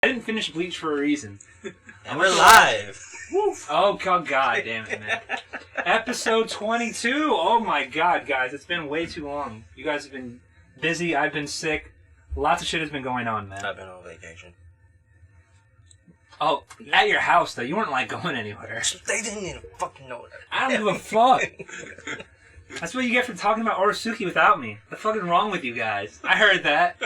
I didn't finish Bleach for a reason. And we're live. Woof. Oh, God damn it, man. Episode 22. Oh, my God, guys. It's been way too long. You guys have been busy. I've been sick. Lots of shit has been going on, man. I've been on vacation. Oh, at your house, though. You weren't, like, going anywhere. They didn't even fucking know that. I don't give a fuck. That's what you get for talking about Orosuki without me. The fuck is wrong with you guys? I heard that.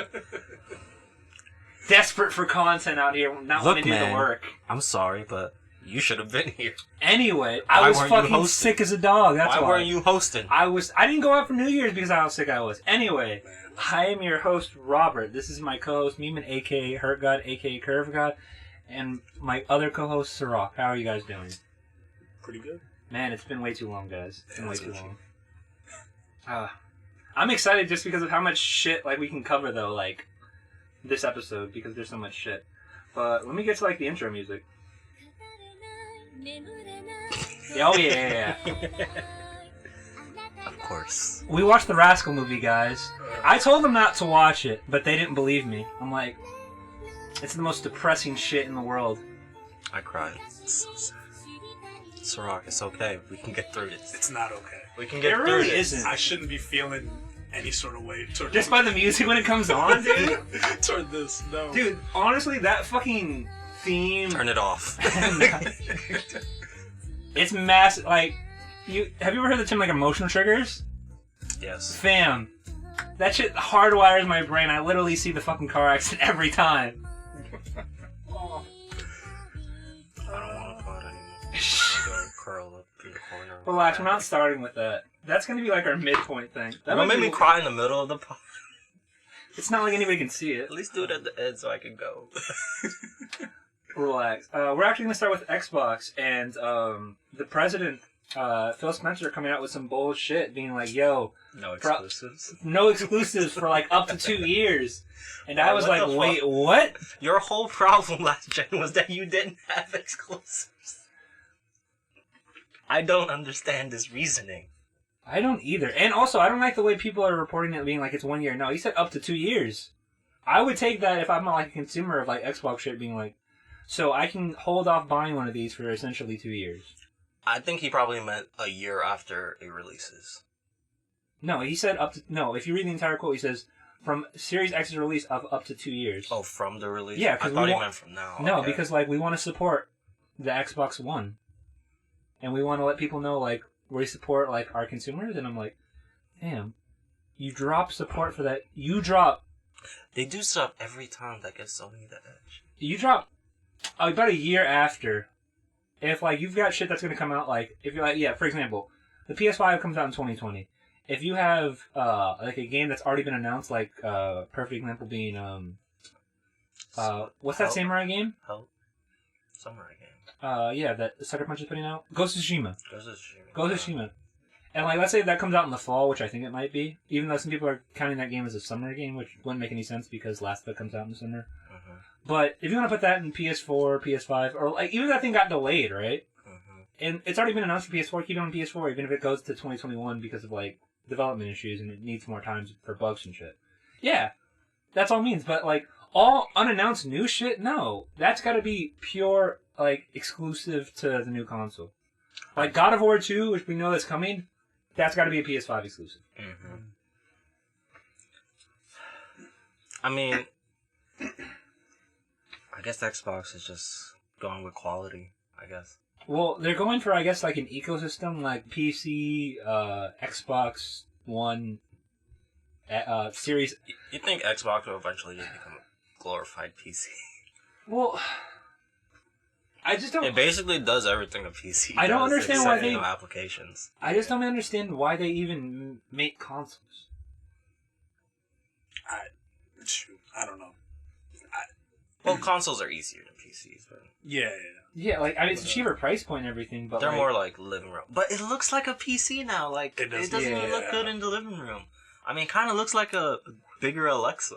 Desperate for content out here, not wanting to do the work. I'm sorry, but you should have been here. Anyway, I was fucking sick as a dog. That's why. Why weren't you hosting? I didn't go out for New Year's because of how sick I was. Anyway, I am your host, Robert. This is my co-host, Meeman, a.k.a. Hurt God, a.k.a. Curve God, and my other co-host, Sirach. How are you guys doing? Pretty good. Man, it's been way too long, guys. It's been way too long. I'm excited just because of how much shit we can cover, though, this episode, because there's so much shit. But let me get to the intro music. Oh yeah. Of course. We watched the Rascal movie, guys. I told them not to watch it, but they didn't believe me. I'm like, it's the most depressing shit in the world. I cried. It's so sad. Sirach, it's okay. We can get through this. It's not okay. We can get It through really this. isn't. I shouldn't be feeling any sort of way toward Just by the music when it comes on, dude. toward this. No, Dude, honestly, that fucking theme. Turn it off. It's massive. Have you ever heard the term emotional triggers? Yes. Fam, that shit hardwires my brain. I literally see the fucking car accident every time. I don't want to pod anymore. I'm going to curl up in the corner. Relax, we're not starting with that. That's gonna be our midpoint thing. That Don't make me cry in the middle of the pod. It's not like anybody can see it. At least do it at the end so I can go. Relax. We're actually gonna start with Xbox, and the president, Phil Spencer, coming out with some bullshit, being like, "Yo, No exclusives. no exclusives for up to 2 years." And I was What like, the "Wait, fuck? what?" Your whole problem last gen was that you didn't have exclusives. I don't understand this reasoning. I don't either. And also, I don't like the way people are reporting it being it's 1 year. No, he said up to 2 years. I would take that if I'm a consumer of Xbox shit, being so I can hold off buying one of these for essentially 2 years. I think he probably meant a year after it releases. No, he said up to... No, if you read the entire quote, he says, from Series X's release of up to 2 years. Oh, from the release? Yeah, I because thought he meant from now. No, Okay. because, we want to support the Xbox One. And we want to let people know, we support, our consumers. And I'm like, damn, you drop support for that. They do stuff every time that gives Sony the edge. You drop about a year after. If, you've got shit that's going to come out, if you're for example, the PS5 comes out in 2020. If you have, a game that's already been announced, perfect example being, what's that samurai game? Help. Samurai game. Yeah, that Sucker Punch is putting out. Ghost of Tsushima. Ghost of Tsushima. Ghost of Tsushima. And, let's say that comes out in the fall, which I think it might be. Even though some people are counting that game as a summer game, which wouldn't make any sense because Last of It comes out in the summer. Mm-hmm. But if you want to put that in PS4, PS5, or, even that thing got delayed, right? Mm-hmm. And it's already been announced for PS4, keep it on PS4, even if it goes to 2021 because of, development issues and it needs more time for bugs and shit. Yeah, that's all it means. But, all unannounced new shit, no. That's gotta be pure, exclusive to the new console. God of War 2, which we know that's coming, that's gotta be a PS5 exclusive. Mm-hmm. I mean, I guess Xbox is just going with quality, I guess. Well, they're going for, I guess, an ecosystem, PC, Xbox One, Series... You think Xbox will eventually just become a glorified PC? Well, I just don't... It basically does everything a PC does. I don't understand why except, they... applications. I just don't understand why they even make consoles. I don't know. Well, consoles are easier than PCs, but... Yeah. Yeah, it's a cheaper price point and everything, but they're more living room. But it looks like a PC now. It doesn't even look good in the living room. I mean, it kind of looks like a bigger Alexa.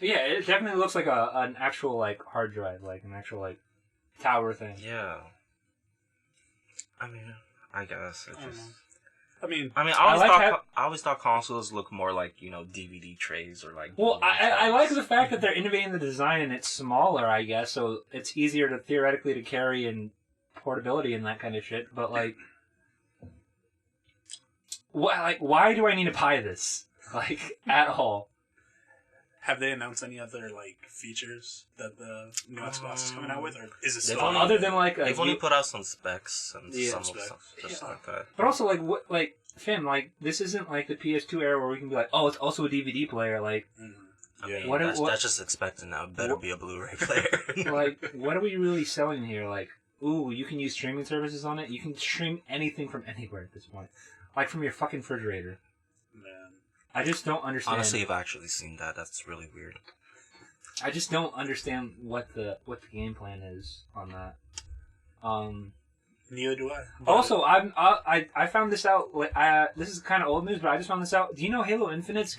Yeah, it definitely looks like an actual hard drive, an actual tower thing. Yeah. I mean, I guess it just. I mean, I always thought consoles look more like DVD trays or like. Well, DVD I like trays. the fact that they're innovating the design and it's smaller, I guess, so it's easier to theoretically to carry and portability and that kind of shit. But like, why do I need to buy this? Like, at all? have they announced any other like features that the new Xbox is coming out with, or is it They've still only- Other than like, They've only put out some specs and Yeah, some specs. stuff just Yeah. like that. but also like what like Finn, like this isn't like the PS2 era where we can be like, oh, it's also a DVD player. Like, I Yeah. mean, What- that's, what- that's just expecting now. It better what- be a Blu-ray player. like what are we really selling here? Like, ooh, you can use streaming services on it. You can stream anything from anywhere at this point, like from your fucking refrigerator. Man. I just don't understand. Honestly, I've actually seen that. That's really weird. I just don't understand what the game plan is on that. Neither do I. But Also, I found this out. This is kind of old news, but I just found this out. Do you know Halo Infinite's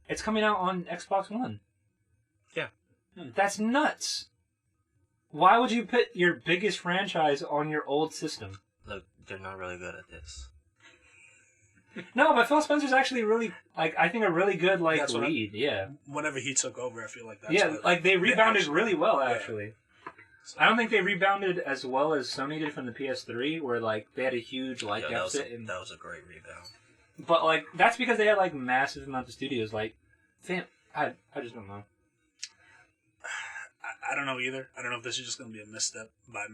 it's coming out on Xbox One? Yeah. That's nuts. Why would you put your biggest franchise on your old system? Look, they're not really good at this. No, but Phil Spencer's actually really I think a really good That's what lead. Yeah. whenever he took over, I feel like that's Yeah, what, like they rebounded actually- really well yeah. actually. So, I don't think they rebounded as well as Sony did from the PS3, where like they had a huge Yeah, that was deficit. that was a great rebound. But like that's because they had like massive amounts of studios. Like, I just don't know. I don't know either. I don't know if this is just going to be a misstep by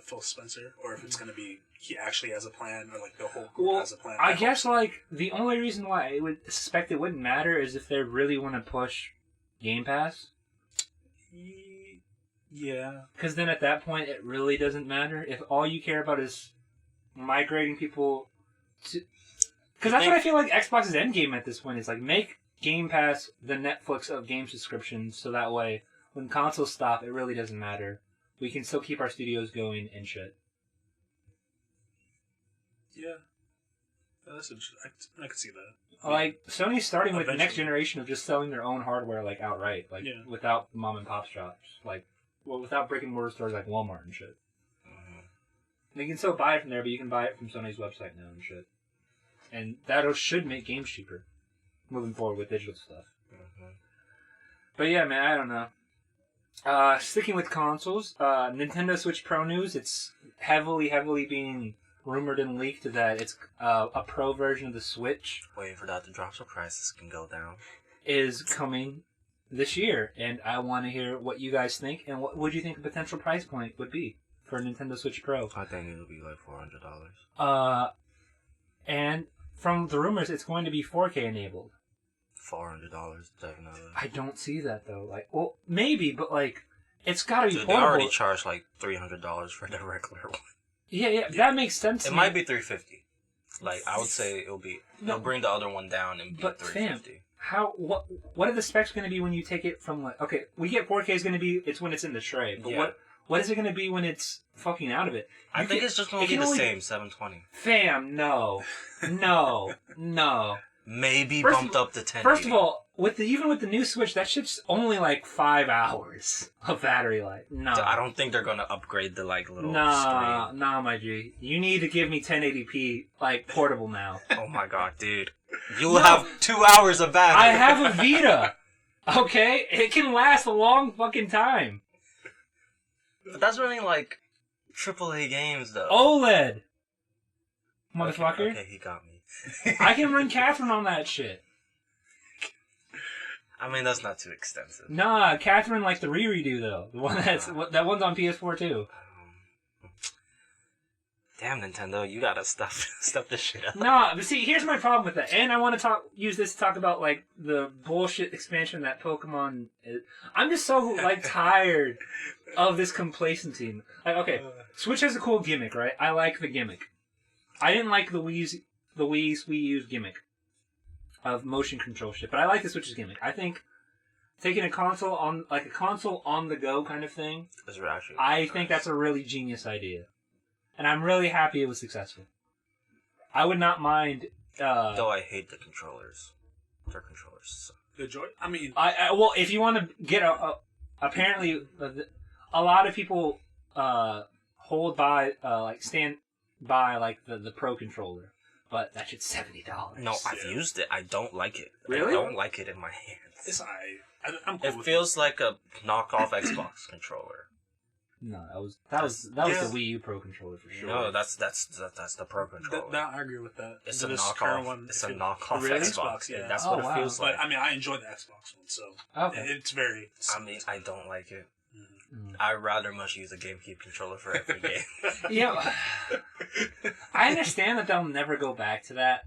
Phil Spencer, or if it's going to be he actually has a plan, or like the whole group Well, has a plan. I hope guess so. like the only reason why I would suspect it wouldn't matter is if they really want to push Game Pass. Yeah. Because then at that point it really doesn't matter if all you care about is migrating people to. Because that's what I feel like Xbox's endgame at this point is like make Game Pass the Netflix of game subscriptions, so that way when consoles stop, it really doesn't matter. We can still keep our studios going and shit. Yeah. That's I could see that. Like Sony's starting with the next Eventually. generation of just selling their own hardware like outright, like Yeah. without mom and pop shops, like without brick and mortar stores like Walmart and shit. Mhm. You can still buy it from there, but you can buy it from Sony's website now and shit. And that should make games cheaper moving forward with digital stuff. Mhm. But yeah, man, I don't know. Sticking with consoles, Nintendo Switch Pro news. It's heavily being rumored and leaked that it's a Pro version of the Switch Waiting for that to drop so prices can go down. is coming this year, and I want to hear what you guys think and what would you think a potential price point would be for Nintendo Switch Pro. I think it'll be like $400. And from the rumors, it's going to be 4K enabled. $400 definitely. I don't see that though. Like, well, maybe, but like, it's got to be Dude, they portable. already charged like $300 for the regular one. Yeah, that makes sense. It to might me. be $350. Like I would say it'll No. bring the other one down and be But $350. How? What are the specs going to be when you take it from like? Okay, we get 4K is going to be it's when it's in the tray, but Yeah. what is it going to be when it's fucking out of it? I You think can- it's just gonna it be can the only- same 720. Fam, no. Maybe First bumped of- up to 10. First of all, even with the new Switch, that shit's only like 5 hours of battery life. No. I don't think they're gonna upgrade the like little Nah, screen. my G. You need to give me 1080p like portable now. Oh my god, dude. You'll No. have 2 hours of battery. I have a Vita. Okay, it can last a long fucking time. But that's running like AAA games though. OLED, motherfucker. Okay, he got me. I can run Catherine on that shit. I mean, that's not too extensive. Nah, Catherine like the re-redo though. The one that one's on PS4 too. Damn, Nintendo, you gotta step this shit up. Nah, but see, here's my problem with that, and I want to use this to talk about like the bullshit expansion that Pokemon is. I'm just so like tired of this complacency. Like, okay, Switch has a cool gimmick, right? I like the gimmick. I didn't like the Wii U's gimmick of motion control shit, but I like the Switch's gimmick. I think taking a console on the go kind of thing, Those are actually I think that's a really genius idea, and I'm really happy it was successful. I would not mind. Though I hate the controllers. Their controllers suck. The joy. I mean, Well, if you want to get apparently a lot of people stand by like the Pro controller. but that shit's $70. No, I've Yeah. used it. I don't like it. Really? I don't like it in my hands. It's I'm cool It with feels like a knockoff Xbox controller. No, that was Yeah. the Wii U Pro controller for sure. No, that's the Pro controller. I agree with that. It's This a current knockoff. one, It's a it- knockoff Really? Xbox. Yeah. That's Oh, what it wow. feels like. But I mean, I enjoy the Xbox one, so Okay. it's very. I mean, I don't like it. Mm. I'd rather much use a GameCube controller for every game. Yeah, I understand that they'll never go back to that,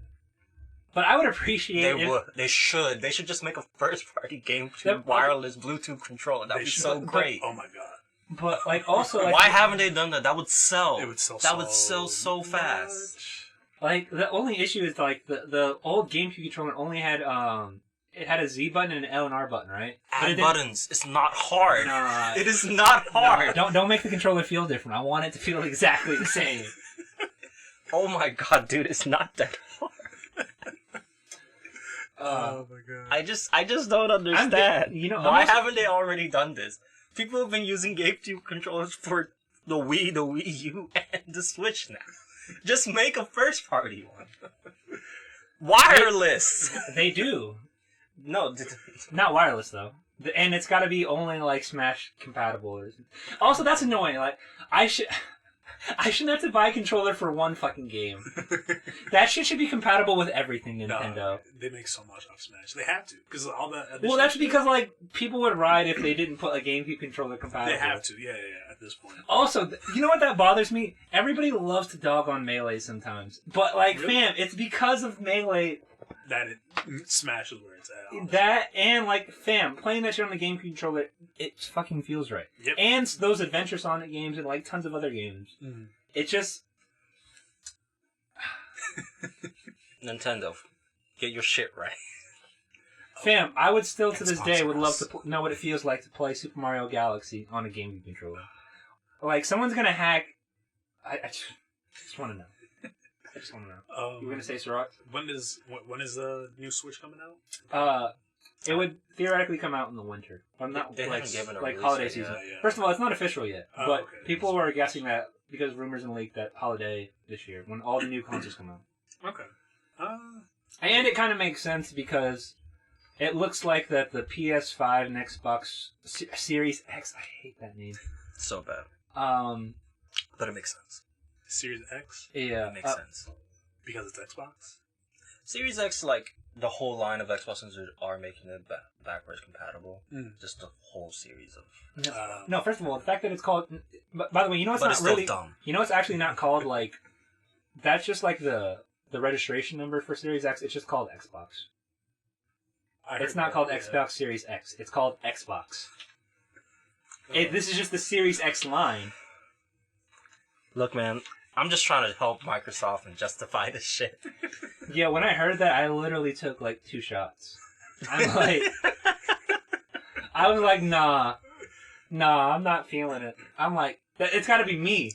but I would appreciate They it. would. They should. They should just make a first-party GameCube Yep. wireless Bluetooth controller. That'd They be should, so but- great. Oh my god, But like also like Why haven't they done that? That would sell. it would sell. That would sell so fast. much. like the only issue is like the old GameCube controller only had it had a Z button and an L and R button, right? But it Add didn't- buttons. It's not hard. Nah, It is not hard. don't make the controller feel different. I want it to feel exactly the same. Oh my god, dude, it's not that hard. Oh my god. I just don't understand. you know, Why almost- haven't they already done this? People have been using GameCube controllers for the Wii, the Wii U, and the Switch now. Just make a first-party one. Wireless. They do. No, Not wireless though, and it's got to be only like Smash compatible. Also, that's annoying. Like I shouldn't have to buy a controller for one fucking game. That shit should be compatible with everything Nintendo. No, they make so much off Smash. They have to because all that. Well, additional that's shit, because like people would ride if they didn't put a GameCube controller compatible. they have to. Yeah. At this point, Also, you know what that bothers me? Everybody loves to dog on Melee sometimes, but like, Really? fam, it's because of Melee. Smash is where it's at. honestly. That and like, fam, playing that shit on the GameCube controller, it fucking feels right. Yep. And those Adventure Sonic games and like tons of other games. Mhm. It just Nintendo, get your shit right. fam, I would still to this Xbox day would love X. to know what it feels like to play Super Mario Galaxy on a GameCube controller. Like someone's gonna hack. I just want to know. I just want to know. You were gonna say Sirach? when is the new Switch coming out? It would theoretically come out in the winter. I'm not They like haven't given a like release holiday date season. yet. Yeah. First of all, it's not official yet, Oh, but okay. people were guessing that because rumors and leaked that holiday this year when all the new consoles come out. Okay. And it kind of makes sense because it looks like that the PS5 and Xbox Series X. I hate that name. So bad, But it makes sense. Series X yeah, It makes sense. because it's Xbox. Series X, like the whole line of Xboxes are making it backwards compatible. Mm. Just the whole series of. no. First of all, the fact that it's called. By the way, you know it's But not it's still really. dumb. You know it's actually not called like. That's just like the registration number for Series X. It's just called Xbox. It's not called Xbox Series X. It's called Xbox. This is just the Series X line. Look, man, I'm just trying to help Microsoft and justify this shit. Yeah, when I heard that, I literally took like 2 shots. I'm like, I was like, nah, I'm not feeling it. I'm like, it's got to be me.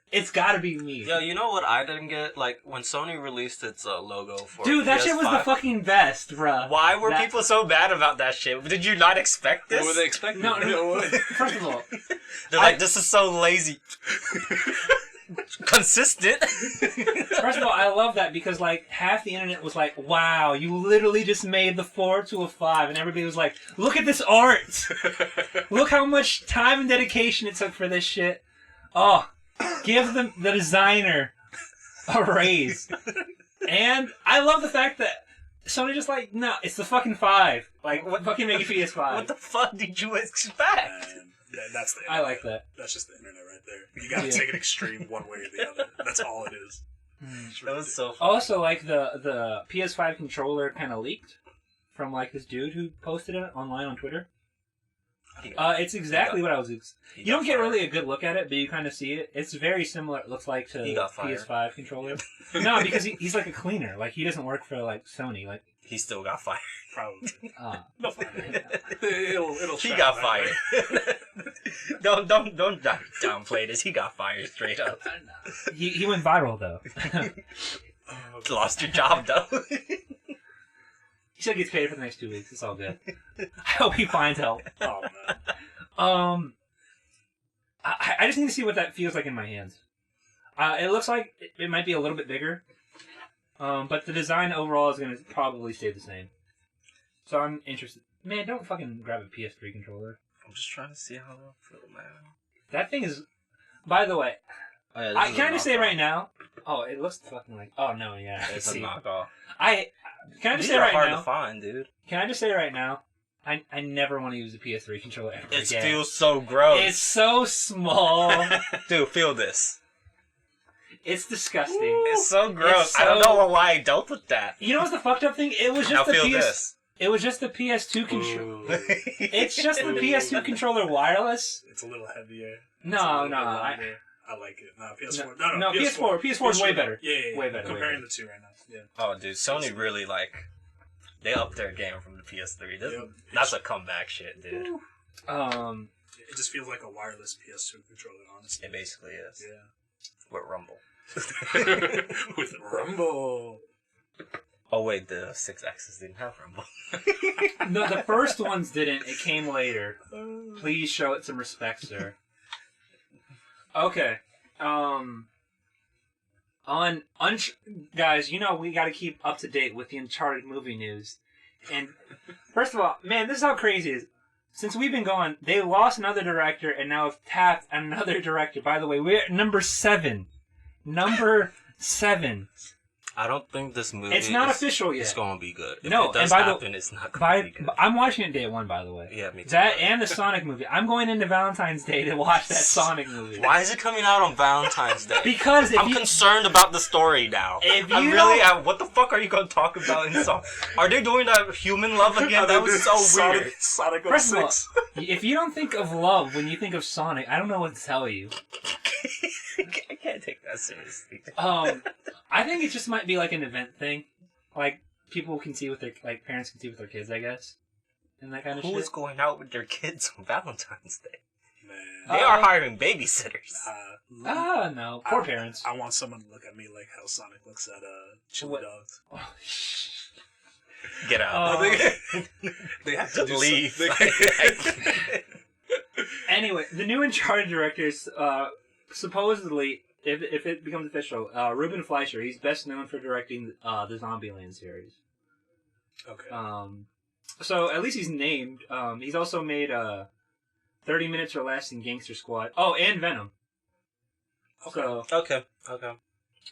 It's got to be me. Yo, you know what I didn't get? Like, when Sony released its logo for Dude, that shit was the PS5, fucking best, bruh. Why were That- people so bad about that shit? Did you not expect this? What were they expecting? No, no. First of all, They're like, this is so lazy. Consistent. First of all, I love that because like half the internet was like, "Wow, you literally just made the 4 to a 5," and everybody was like, "Look at this art! Look how much time and dedication it took for this shit." Oh, give the designer a raise. And I love the fact that Sony just like, no, it's the fucking 5. Like, what fucking make it PS5? What the fuck did you expect? Man, that's the. I like that. That's just the internet right there. You gotta Yeah. take an extreme one way or the other. That's all it is. It's That was so fun. Also, like the PS5 controller kind of leaked from like this dude who posted it online on Twitter. It's exactly what I was. You don't get really a good look at it, but you kind of see it. It's very similar. It looks like to He got fired. PS5 controller. No, because he's like a cleaner. Like he doesn't work for like Sony. Like He still got fired. Probably. uh, They'll find it. It'll He track got back, fired. right? don't downplay this. He got fired straight up. he went viral though. Oh, Lost your job though. He still gets paid for the next 2 weeks. It's all good. I hope he finds help. oh man. I just need to see what that feels like in my hands. It looks like it might be a little bit bigger. But the design overall is going to probably stay the same. So I'm interested. Man, don't fucking grab a PS3 controller. I'm just trying to see how they'll feel, man. That thing is. By the way, Oh, yeah, this is can a I just say knockoff. right now? Oh, it looks fucking like. Oh no, yeah. I It's a see. knockoff. Can I just These say are right hard now? to find, dude. Can I just say right now? I never want to use a PS3 controller ever It again. feels so gross. It's so small. Dude, feel this. It's disgusting. It's so gross. It's I don't so- know why I dealt with that. You know what's the fucked up thing? It was Now just the feel PS. this. It was just the PS2 controller. Ooh. It's just the PS2 controller wireless. It's a little heavier. It's a No, little no, bit I, longer. I like it. No, PS4. No, No, PS4. PS4 is way better. Yeah, Way better, way Comparing better. the two right now. Yeah. Oh, dude, Sony really they upped their game from the PS3. Yep. That's a comeback shit, dude. It just feels like a wireless PS2 controller, honestly. It basically is. Yeah. With Rumble. With Rumble. Oh wait, the 6Xs didn't have Rumble. no, the first ones didn't. It came later. Please show it some respect, sir. Okay. Guys, you know we got to keep up to date with the Uncharted movie news. And first of all, man, this is how crazy it is. Since we've been going, they lost another director and now have tapped another director. By the way, we're at number 7. Number 7. I don't think this movie It's not official yet. It's gonna be good. If No, it does and by the- happen, it's not gonna be good. I'm watching it day 1, by the way. Yeah, me too. That and the Sonic movie. I'm going into Valentine's Day to watch that Sonic movie. Why is it coming out on Valentine's Day? Because if I'm you, concerned about the story now. If I'm you really. don't- What the fuck are you gonna talk about in song? Are they doing that human love again? That was so weird. Sonic First of all, 06. if you don't think of love when you think of Sonic, I don't know what to tell you. I can't take that seriously. I think it just might be like an event thing, like people can see with their parents can see with their kids, I guess, and that kind of Who shit. is going out with their kids on Valentine's Day? Man. They are hiring babysitters. No, poor parents. I want someone to look at me like how Sonic looks at chili What? dogs. Oh, Get out. They have to do Leave. something. Anyway, the new Uncharted directors, supposedly, if it becomes official, Ruben Fleischer, he's best known for directing the Zombieland series. Okay. So at least he's named. He's also made 30 Minutes or Less in Gangster Squad. Oh, and Venom. Okay. So Okay.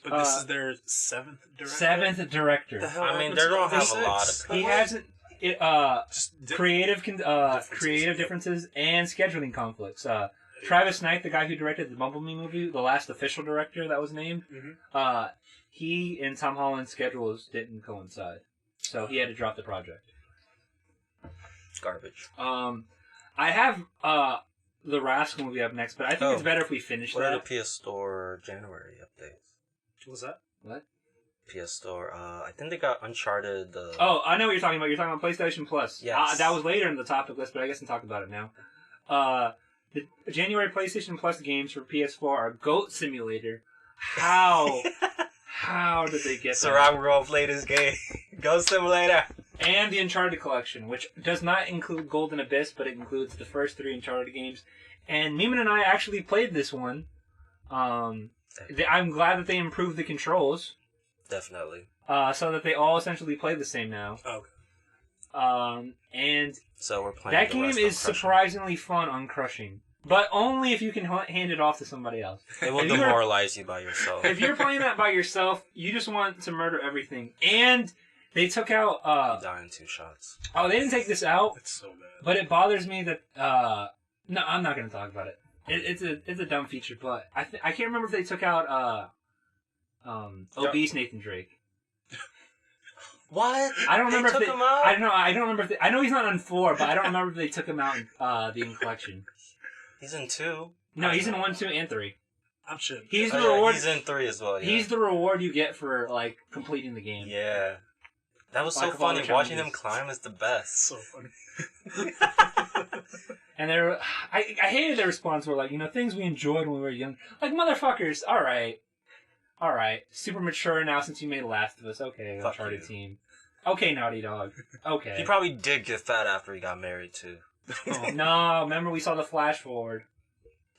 But this is their 7th director? 7th director. The hell I mean, happened they to don't the have a lot six? of. He hasn't. Just Creative Differences. differences and scheduling conflicts. Travis Knight, the guy who directed the Bumblebee movie, the last official director that was named, Mhm. he and Tom Holland's schedules didn't coincide, so he had to drop the project. Garbage. I have the Rascal movie up next, but I think it's better if we finish What are that. the PS Store January updates? What was that? What? PS Store. I think they got Uncharted. Oh, I know what you're talking about. You're talking about PlayStation Plus. Yes. That was later in the topic list, but I guess I can talk about it now. The January PlayStation Plus games for PS4 are Goat Simulator. How did they get So that? I'm gonna play this game. Ghost Simulator. And the Uncharted Collection, which does not include Golden Abyss, but it includes the first 3 Uncharted games. And Neiman and I actually played this one. I'm glad that they improved the controls. Definitely. So that they all essentially play the same now. Okay. And So we're playing. that the game rest is of Crushing. surprisingly fun on Crushing. But only if you can hand it off to somebody else. It will if you're- demoralize you by yourself. If you're playing that by yourself, you just want to murder everything. And they took out... You die in 2 shots. oh, they didn't take this out, It's so bad. but it bothers me that... no, I'm not going to talk about it. It's a dumb feature, but I can't remember if they took out obese Nathan Drake. What? I don't remember They took if they... him out? I don't know. I don't remember if they... I know he's not on 4, but I don't remember if they took him out in the collection. He's in 2. No, he's in 1, 2, and 3. I'm sure. He's the Oh, yeah, reward. he's in 3 as well. Yeah. He's the reward you get for like completing the game. Yeah. That was Like so of all the funny. Watching him challenges. climb is the best. So funny. And I hated their response. Were like, things we enjoyed when we were young. Like motherfuckers. All right. Super mature now since you made Last of Us. Okay, Fuck Uncharted you. team. Okay, Naughty Dog. Okay. He probably did get fat after he got married too. No, remember we saw the flash forward.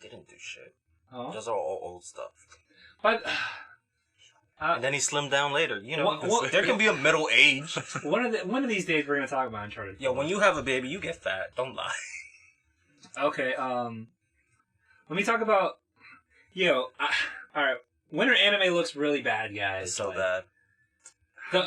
They didn't do shit. Oh, Those are all old stuff. but and then he slimmed down later. You know, What- there can be a middle age. One of these days we're gonna talk about Uncharted. Yo, when you have a baby, you get fat. Don't lie. Okay, let me talk about. Alright. Winter anime looks really bad, guys. It's so Like, bad.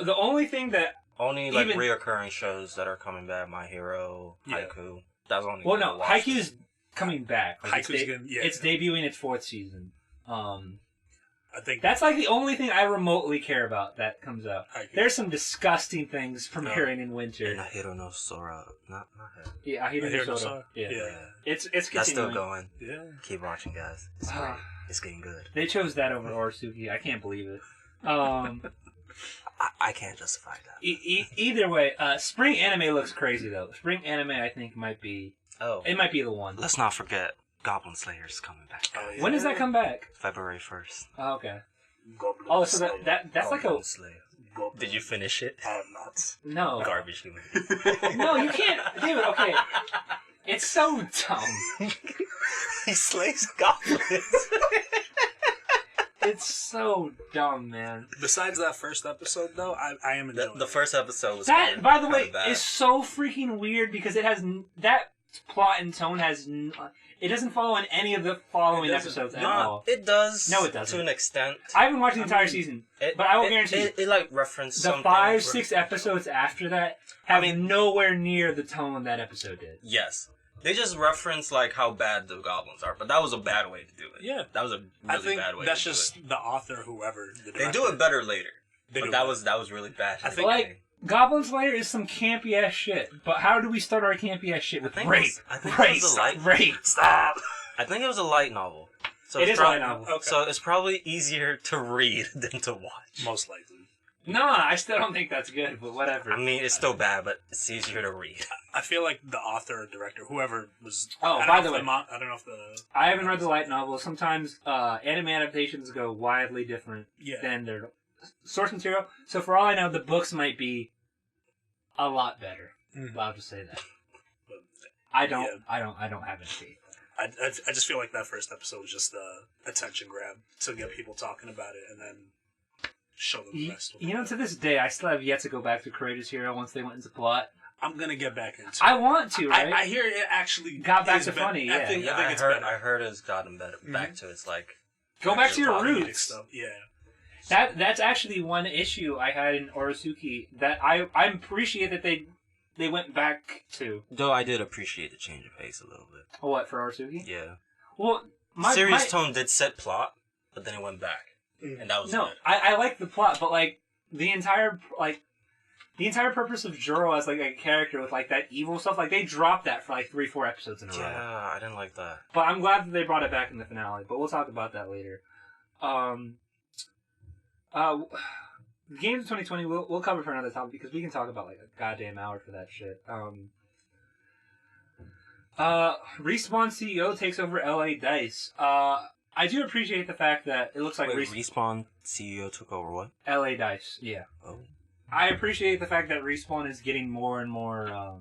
The only thing that. Only like even- reoccurring shows that are coming back. My Hero, Yeah. Haiku. That's only. Well, people no, watch Haikyuu's coming back. Like, Haiku's gonna, yeah. it's debuting its 4th season. I think That's like the only thing I remotely care about that comes out. Haiku. There's some disgusting things premiering in winter. And Hiro no Sora. Not Haiku. Yeah, I hear I hear no no soda. Sora. Yeah. Yeah. It's That's still continuing. going. Yeah. Keep watching, guys. It's Ah. great. It's getting good. They chose that over Orisuki. I can't believe it. I can't justify that. Either way, spring anime looks crazy though. Spring anime, I think, might be Oh, it might be the one. let's not forget Goblin Slayer's coming back. Oh, yeah. When does that come back? February 1st. Oh, okay. Goblin Oh, so Slayer. that's like a Goblin Slayer. Goblin- Did you finish it? I have not. no. Garbage human. No, you can't, dude. Okay, it's so dumb. He slays goblins. It's so dumb, man. Besides that first episode, though, I am enjoying The it. first episode was That, kinda- by the way, kinda bad. is so freaking weird because it has that plot and tone it doesn't follow in any of the following It doesn't. episodes at No, all. it does. No, it doesn't. To an extent. I haven't watched the I entire mean, season. It, But I will it- guarantee it like referenced The something. 5-6 episodes after that have I mean- nowhere near the tone that episode did. Yes. They just reference like how bad the goblins are, but that was a bad way to do it. Yeah. That was a really I think bad way that's to do just it. the author, whoever. The They do it better later. They But do that it. was really bad. I think- Like, Goblin Slayer is some campy ass shit, but how do we start our campy ass shit with think it rape? was- I think it Rape! was a light- Rape! Stop. I think it was a light novel. So It it's is a light novel. Okay. So it's probably easier to read than to watch. Most likely. No, I still don't think that's good, but whatever. I mean, it's still bad, but it's easier to read. I feel like the author or director, whoever was. Oh, I don't by know the if way. I don't know if the. I haven't read the light novel. Sometimes anime adaptations go wildly different Yeah. than their source material. So for all I know, the books might be a lot better. Mhm. I'll just say that. But I don't. Yeah. I don't have any faith. I just feel like that first episode was just a attention grab to get people talking about it and then show them the rest. You know, to this day, I still have yet to go back to Creator's Hero once they went into plot. I'm gonna get back into it. I want to, right? I hear it actually Got back is to better. funny, I yeah. think I it's heard. better. I heard it's gotten better. Back to its like. Go back to your comedic roots. Stuff. Yeah. That's actually one issue I had in Orisuki that I appreciate that they went back to. Though I did appreciate the change of pace a little bit. What, for Orisuki? Yeah. Well, Serious tone did set plot, but then it went back, and that was No, good. I like the plot, but like the entire purpose of Juro as like a character with like that evil stuff, like they dropped that for like 3-4 episodes in a row. Yeah, I didn't like that. But I'm glad that they brought it back in the finale. But we'll talk about that later. Games of 2020 we'll cover for another topic because we can talk about like a goddamn hour for that shit. Respawn CEO takes over LA Dice. I do appreciate the fact that it looks like Wait, Respawn CEO took over what? LA Dice. Yeah. Oh. I appreciate the fact that Respawn is getting more and more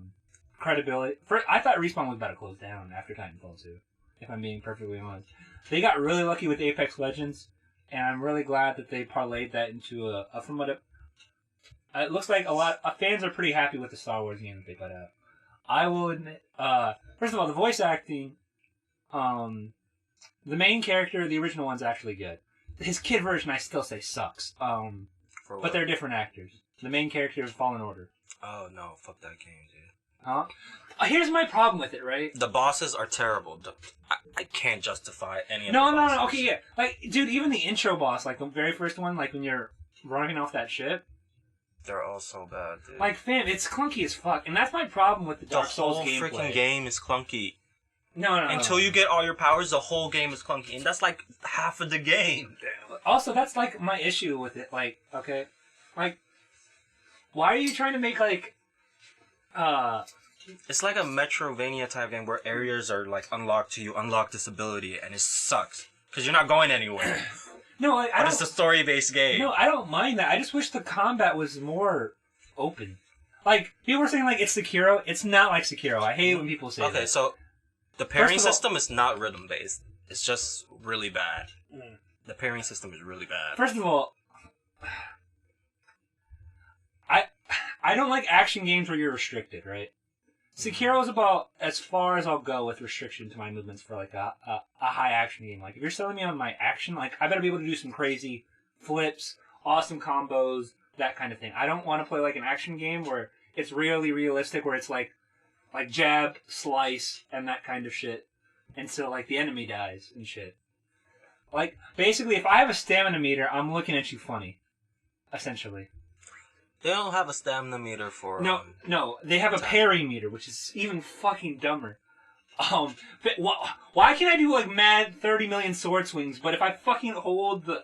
credibility. I thought Respawn was about to close down after Titanfall 2, if I'm being perfectly honest. They got really lucky with Apex Legends, and I'm really glad that they parlayed that into a from what it looks like a lot of fans are pretty happy with the Star Wars game that they put out. I will admit, first of all, the voice acting, the main character, the original one's actually good. His kid version, I still say sucks. For what? But they're different actors. The main character is Fallen Order. Oh no, fuck that game, dude. Huh? Here's my problem with it, right? The bosses are terrible. I can't justify any of No. the bosses. Okay, yeah. Like, dude, even the intro boss, like the very first one, like when you're running off that ship, They're all so bad, dude. like, fam, it's clunky as fuck, and that's my problem with the the Dark Souls whole gameplay. freaking game is clunky. No. Until you get all your powers, the whole game is clunky, and that's like half of the game. Damn. Also, that's like my issue with it. Like, okay, like, why are you trying to make like, It's like a Metrovania type game where areas are like unlocked to you, unlock this ability, and it sucks because you're not going anywhere. no, like, I But don't. it's a story-based game. No, I don't mind that. I just wish the combat was more open. Like, people were saying, like, it's Sekiro. It's not like Sekiro. I hate when people say Okay, that. so the pairing First of all- system is not rhythm-based. It's just really bad. Mm. The pairing system is really bad. First of all, I don't like action games where you're restricted, right? Sekiro is about as far as I'll go with restriction to my movements for like a high action game. Like if you're selling me on my action, like I better be able to do some crazy flips, awesome combos, that kind of thing. I don't want to play like an action game where it's really realistic, where it's like jab, slice, and that kind of shit until like the enemy dies and shit. Like basically, if I have a stamina meter, I'm looking at you funny, essentially. They don't have a stamina meter for... No, they have a parry meter, which is even fucking dumber. But why can't I do like mad 30 million sword swings, but if I fucking hold the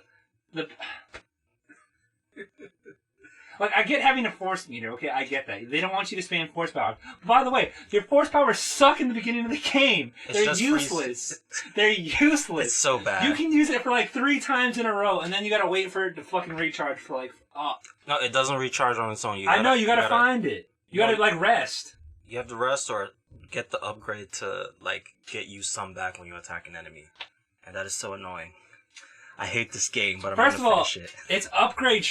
like, I get having a force meter, okay, I get that. They don't want you to spam force power. By the way, your force powers suck in the beginning of the game. They're useless. They're useless. It's so bad. You can use it for like 3 times in a row, and then you gotta wait for it to fucking recharge for like... No, it doesn't recharge on its own. I know, you gotta find it. You gotta, like, rest. You have to rest or get the upgrade to, like, get you some back when you attack an enemy. And that is so annoying. I hate this game, but I'm gonna finish it. It's upgrade...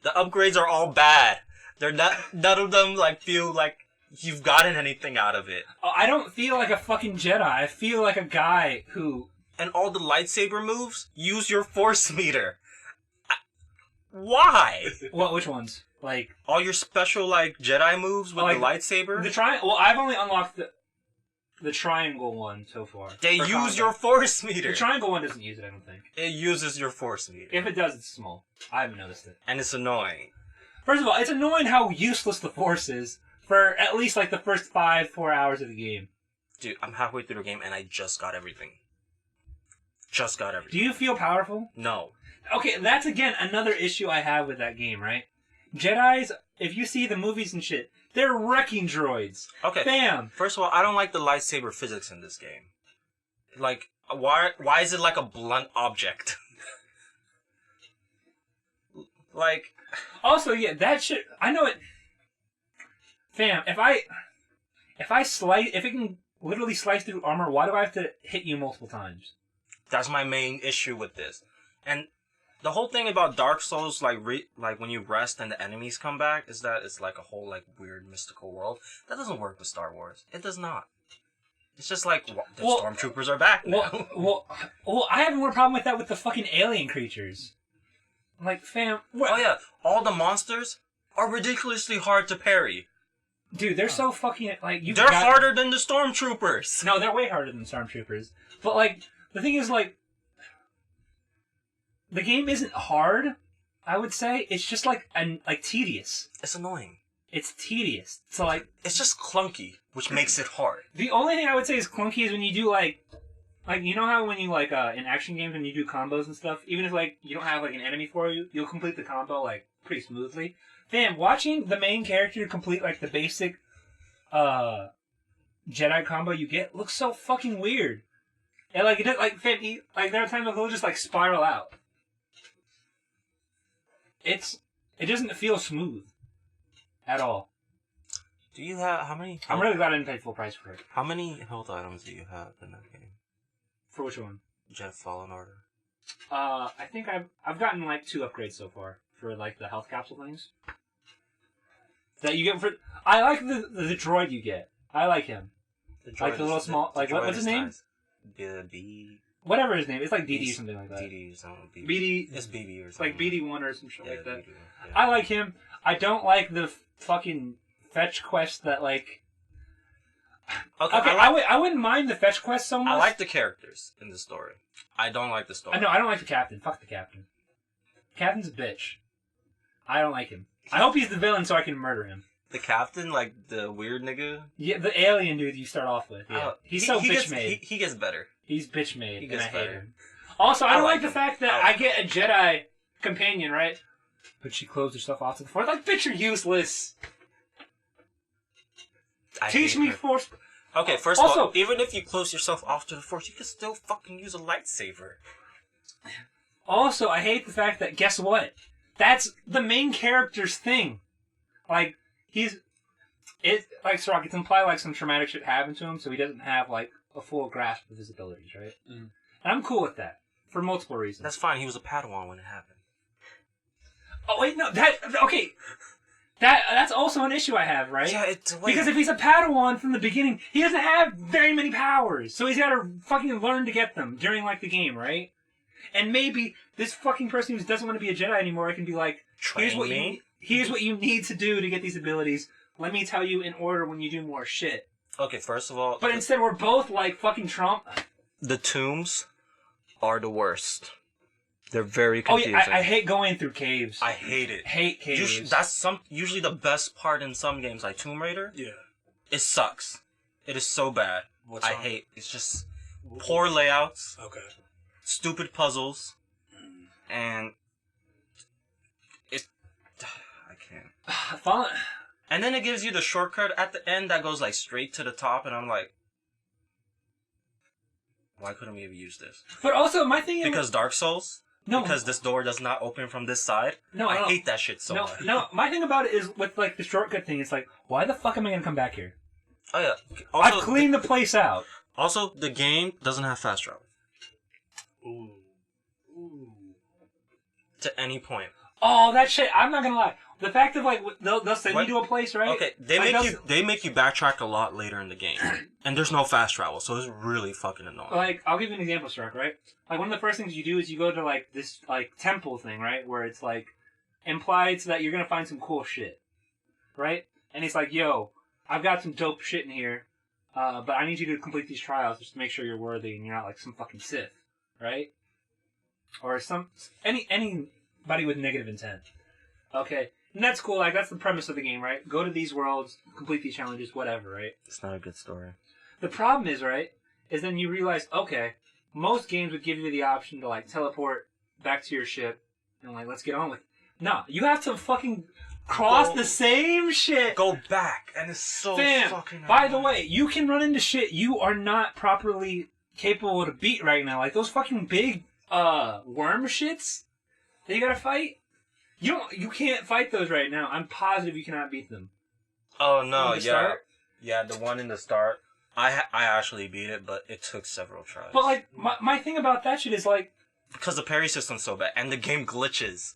The upgrades are all bad. They're not... None of them, like, feel like you've gotten anything out of it. Oh, I don't feel like a fucking Jedi. I feel like a guy who... And all the lightsaber moves, use your force meter. Why? What? Which ones? Like all your special like Jedi moves with like, the lightsaber. The triangle. Well, I've only unlocked the triangle one so far. They use your force meter. The triangle one doesn't use it. I don't think it uses your force meter. If it does, it's small. I haven't noticed it, and it's annoying. First of all, it's annoying how useless the force is for at least like the first 4 hours of the game. Dude, I'm halfway through the game and I just got everything. Just got everything. Do you feel powerful? No. Okay, that's again another issue I have with that game, right? Jedis, if you see the movies and shit, they're wrecking droids. Okay. Bam! First of all, I don't like the lightsaber physics in this game. Like, why is it like a blunt object? Like... Also, yeah, that shit, I know it... Fam, if it can literally slice through armor, why do I have to hit you multiple times? That's my main issue with this. And the whole thing about Dark Souls, like when you rest and the enemies come back, is that it's like a whole like weird mystical world. That doesn't work with Star Wars. It does not. It's just like the stormtroopers are back now. Well, I have more problem with that with the fucking alien creatures. Like, fam. Oh yeah, all the monsters are ridiculously hard to parry. Dude, they're so fucking like they're harder than the stormtroopers. No, they're way harder than stormtroopers. But like, the thing is like. The game isn't hard, I would say. It's just like tedious. It's annoying. It's tedious. So like it's just clunky, which makes it hard. The only thing I would say is clunky is when you do like you know how when you like in action games when you do combos and stuff, even if like you don't have like an enemy for you, you'll complete the combo like pretty smoothly. Fam, watching the main character complete like the basic Jedi combo you get looks so fucking weird. And like it does, like fam, there are times like he'll just like spiral out. It doesn't feel smooth at all. Do you have how many? I'm really glad I didn't pay full price for it. How many health items do you have in that game? For which one? Jedi Fallen Order. I think I've gotten like 2 upgrades so far for like the health capsule things that you get for. I like the droid you get. I like him. Like the little small like what's his name? Nice. B. Whatever his name, it's like DD or something like that. DD or something. BD. It's BD or something. Like BD1 or some shit like that. BD1, yeah. I like him. I don't like the fucking fetch quest that like. Okay, I wouldn't mind the fetch quest so much. I like the characters in the story. I don't like the story. No, I don't like the captain. Fuck the captain. Captain's a bitch. I don't like him. I hope he's the villain so I can murder him. The captain, like the weird nigga? Yeah, the alien dude you start off with. Yeah. He's so bitch-made. He gets better. He's bitch-made, and I hate better. him. Also, I don't like the him. fact that I get a Jedi companion, right? But she closed herself off to the Force. Like, bitch, you're useless. Teach me Force... Okay, first of all, even if you close yourself off to the Force, you can still fucking use a lightsaber. Also, I hate the fact that, guess what? That's the main character's thing. Like, like Sirach, it's implied like some traumatic shit happened to him, so he doesn't have like a full grasp of his abilities, right? Mm. And I'm cool with that for multiple reasons. That's fine. He was a Padawan when it happened. Oh wait, no, okay. That's also an issue I have, right? Yeah, it's Because if he's a Padawan from the beginning, he doesn't have very many powers, so he's got to fucking learn to get them during like the game, right? And maybe this fucking person who doesn't want to be a Jedi anymore, I can be like, here's what you need to do to get these abilities. Let me tell you in order when you do more shit. Okay, first of all, But instead, we're both like fucking Trump. the tombs are the worst. They're very Oh confusing. yeah, I hate going through caves. I hate it. hate caves. Usually the best part in some games, like Tomb Raider. Yeah. It sucks. It is so bad. What's I wrong? hate. It's just poor layouts, Okay. stupid puzzles, and it. I can't. Fun. And then it gives you the shortcut at the end that goes like straight to the top, and I'm like, why couldn't we have used this? But also, my thing is Because Dark Souls. no, Because this door does not open from this side. no, I no. hate that shit so no, much. no. My thing about it is with like the shortcut thing. It's like, why the fuck am I gonna come back here? Oh yeah. I've Also, cleaned the place out. also, the game doesn't have fast travel Ooh. Ooh. to any point. Oh, that shit! I'm not gonna lie. The fact of like they'll send What? you to a place, right? Okay, they Like, make you backtrack a lot later in the game, and there's no fast travel, so it's really fucking annoying. Like, I'll give you an example, Shrek, right? Like, one of the first things you do is you go to, like, this, like, temple thing, right? Where it's, like, implied so that you're gonna find some cool shit, right? And it's like, yo, I've got some dope shit in here, but I need you to complete these trials just to make sure you're worthy and you're not, like, some fucking Sith, right? Or anybody with negative intent. Okay. And that's cool, like, that's the premise of the game, right? Go to these worlds, complete these challenges, whatever, right? It's not a good story. The problem is, right, is then you realize, okay, most games would give you the option to, like, teleport back to your ship and, like, let's get on with it. No, you have to fucking cross the same shit. Go back, and it's so Fam, fucking. by the annoying. way, you can run into shit you are not properly capable to beat right now. Like, those fucking big, worm shits that you gotta fight. You can't fight those right now. I'm positive you cannot beat them. Oh no, In the yeah, start? yeah, the one in the start. I actually beat it, but it took several tries. But, like, my thing about that shit is, like, because the parry system's so bad, and the game glitches,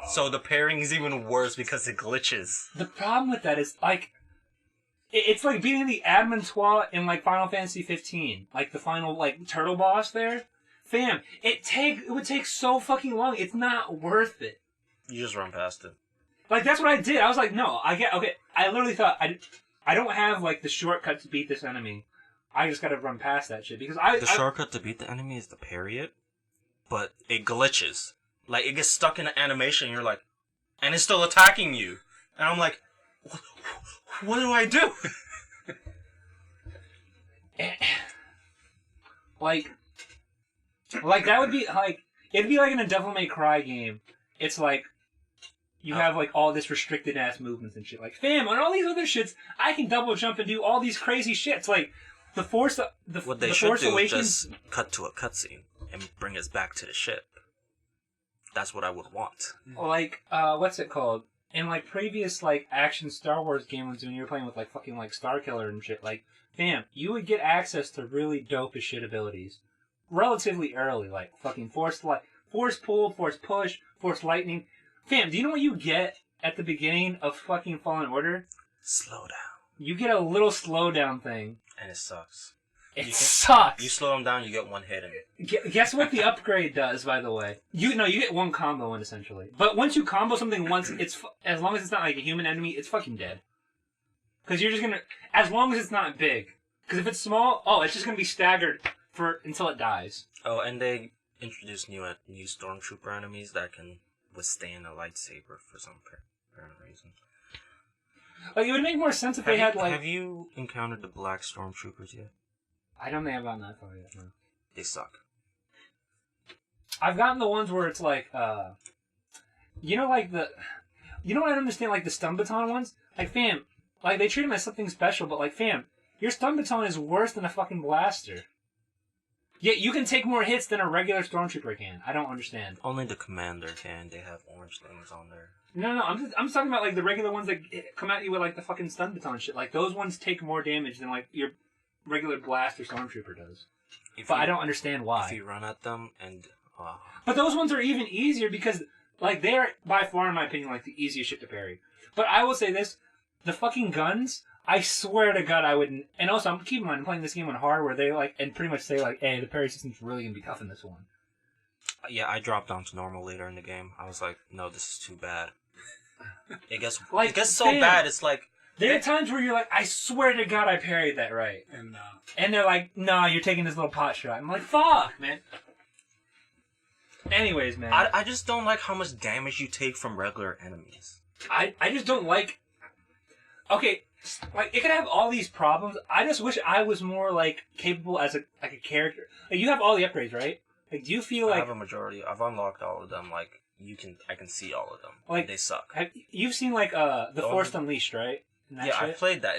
so the pairing is even worse because it glitches. the problem with that is, like, it's like beating the Admontois in, like, Final Fantasy 15. Like, the final, like, turtle boss there. Fam, it would take so fucking long. It's not worth it. You just run past it. Like, that's what I did. I was like, no, okay. I literally thought, I don't have, like, the shortcut to beat this enemy. I just gotta run past that shit. Because The shortcut to beat the enemy is to parry it, but it glitches. Like, it gets stuck in an animation, and you're like, and it's still attacking you. And I'm like, what do I do? like, that would be, like, it'd be like in a Devil May Cry game. It's like, you have, like, all this restricted-ass movements and shit. Like, fam, on all these other shits, I can double jump and do all these crazy shits. Like, the Force What they the should Force do is Awakens... just cut to a cutscene and bring us back to the ship. That's what I would want. Like, what's it called? In, like, previous, like, action Star Wars games when you were playing with, like, fucking, like, Starkiller and shit, like, fam, you would get access to really dope as shit abilities relatively early. Like, fucking Force pull, Force push, Force lightning. Fam, do you know what you get at the beginning of fucking Fallen Order? Slow down. You get a little slowdown thing. And it sucks. It sucks. You slow them down, you get one hit in it. Guess what the upgrade does, by the way? You get one combo in, essentially. But once you combo something once, as long as it's not like a human enemy, it's fucking dead. Because you're just gonna... As long as it's not big. Because if it's small, it's just gonna be staggered until it dies. Oh, and they introduced new stormtrooper enemies that can withstand a lightsaber for some apparent reason. Like, it would make more sense if they had, like... Have you encountered the black stormtroopers yet? I don't think I've gotten that far yet, no. They suck. I've gotten the ones where it's like, you know what I don't understand, like, the stun baton ones? Like, fam, like, they treat them as something special, but, like, fam, your stun baton is worse than a fucking blaster. Yet you can take more hits than a regular stormtrooper can. I don't understand. Only the commander can. They have orange things on there. No, I'm just talking about, like, the regular ones that come at you with, like, the fucking stun baton shit. Like, those ones take more damage than, like, your regular blaster stormtrooper does. But I don't understand why. If you run at them and... But those ones are even easier because Like, they're, by far, in my opinion, like, the easiest shit to parry. But I will say this, the fucking guns, I swear to God I wouldn't... And also, I'm keeping in mind, I'm playing this game on hard, where they, like, and pretty much say, like, hey, the parry system's really gonna be tough in this one. Yeah, I dropped down to normal later in the game. I was like, no, this is too bad. It gets so damn. bad, it's like... There are times where you're like, I swear to God I parried that right. And they're like, no, you're taking this little pot shot. I'm like, fuck, man. Anyways, man. I just don't like how much damage you take from regular enemies. I just don't like... Okay, like, it could have all these problems. I just wish I was more, like, capable as a character. Like, you have all the upgrades, right? Like, do you feel I like... have a majority. I've unlocked all of them. Like, I can see all of them. Like, they suck. You've seen, like, The Force Unleashed, right? Yeah, I played that.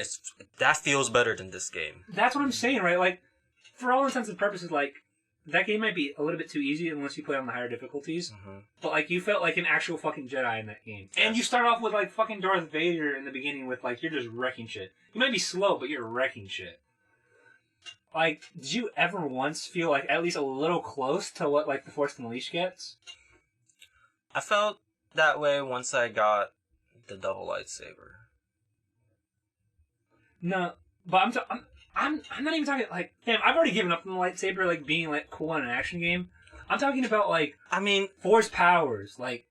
That feels better than this game. That's what I'm saying, right? Like, for all intents and purposes, like, that game might be a little bit too easy unless you play on the higher difficulties. Mm-hmm. But, like, you felt like an actual fucking Jedi in that game. Yes. And you start off with, like, fucking Darth Vader in the beginning with, like, you're just wrecking shit. You might be slow, but you're wrecking shit. Like, did you ever once feel, like, at least a little close to what, like, The Force Unleashed gets? I felt that way once I got the double lightsaber. No, but I'm not even talking, like, damn, I've already given up on the lightsaber, like, being, like, cool in an action game. I'm talking about, like, I mean... Force powers, like...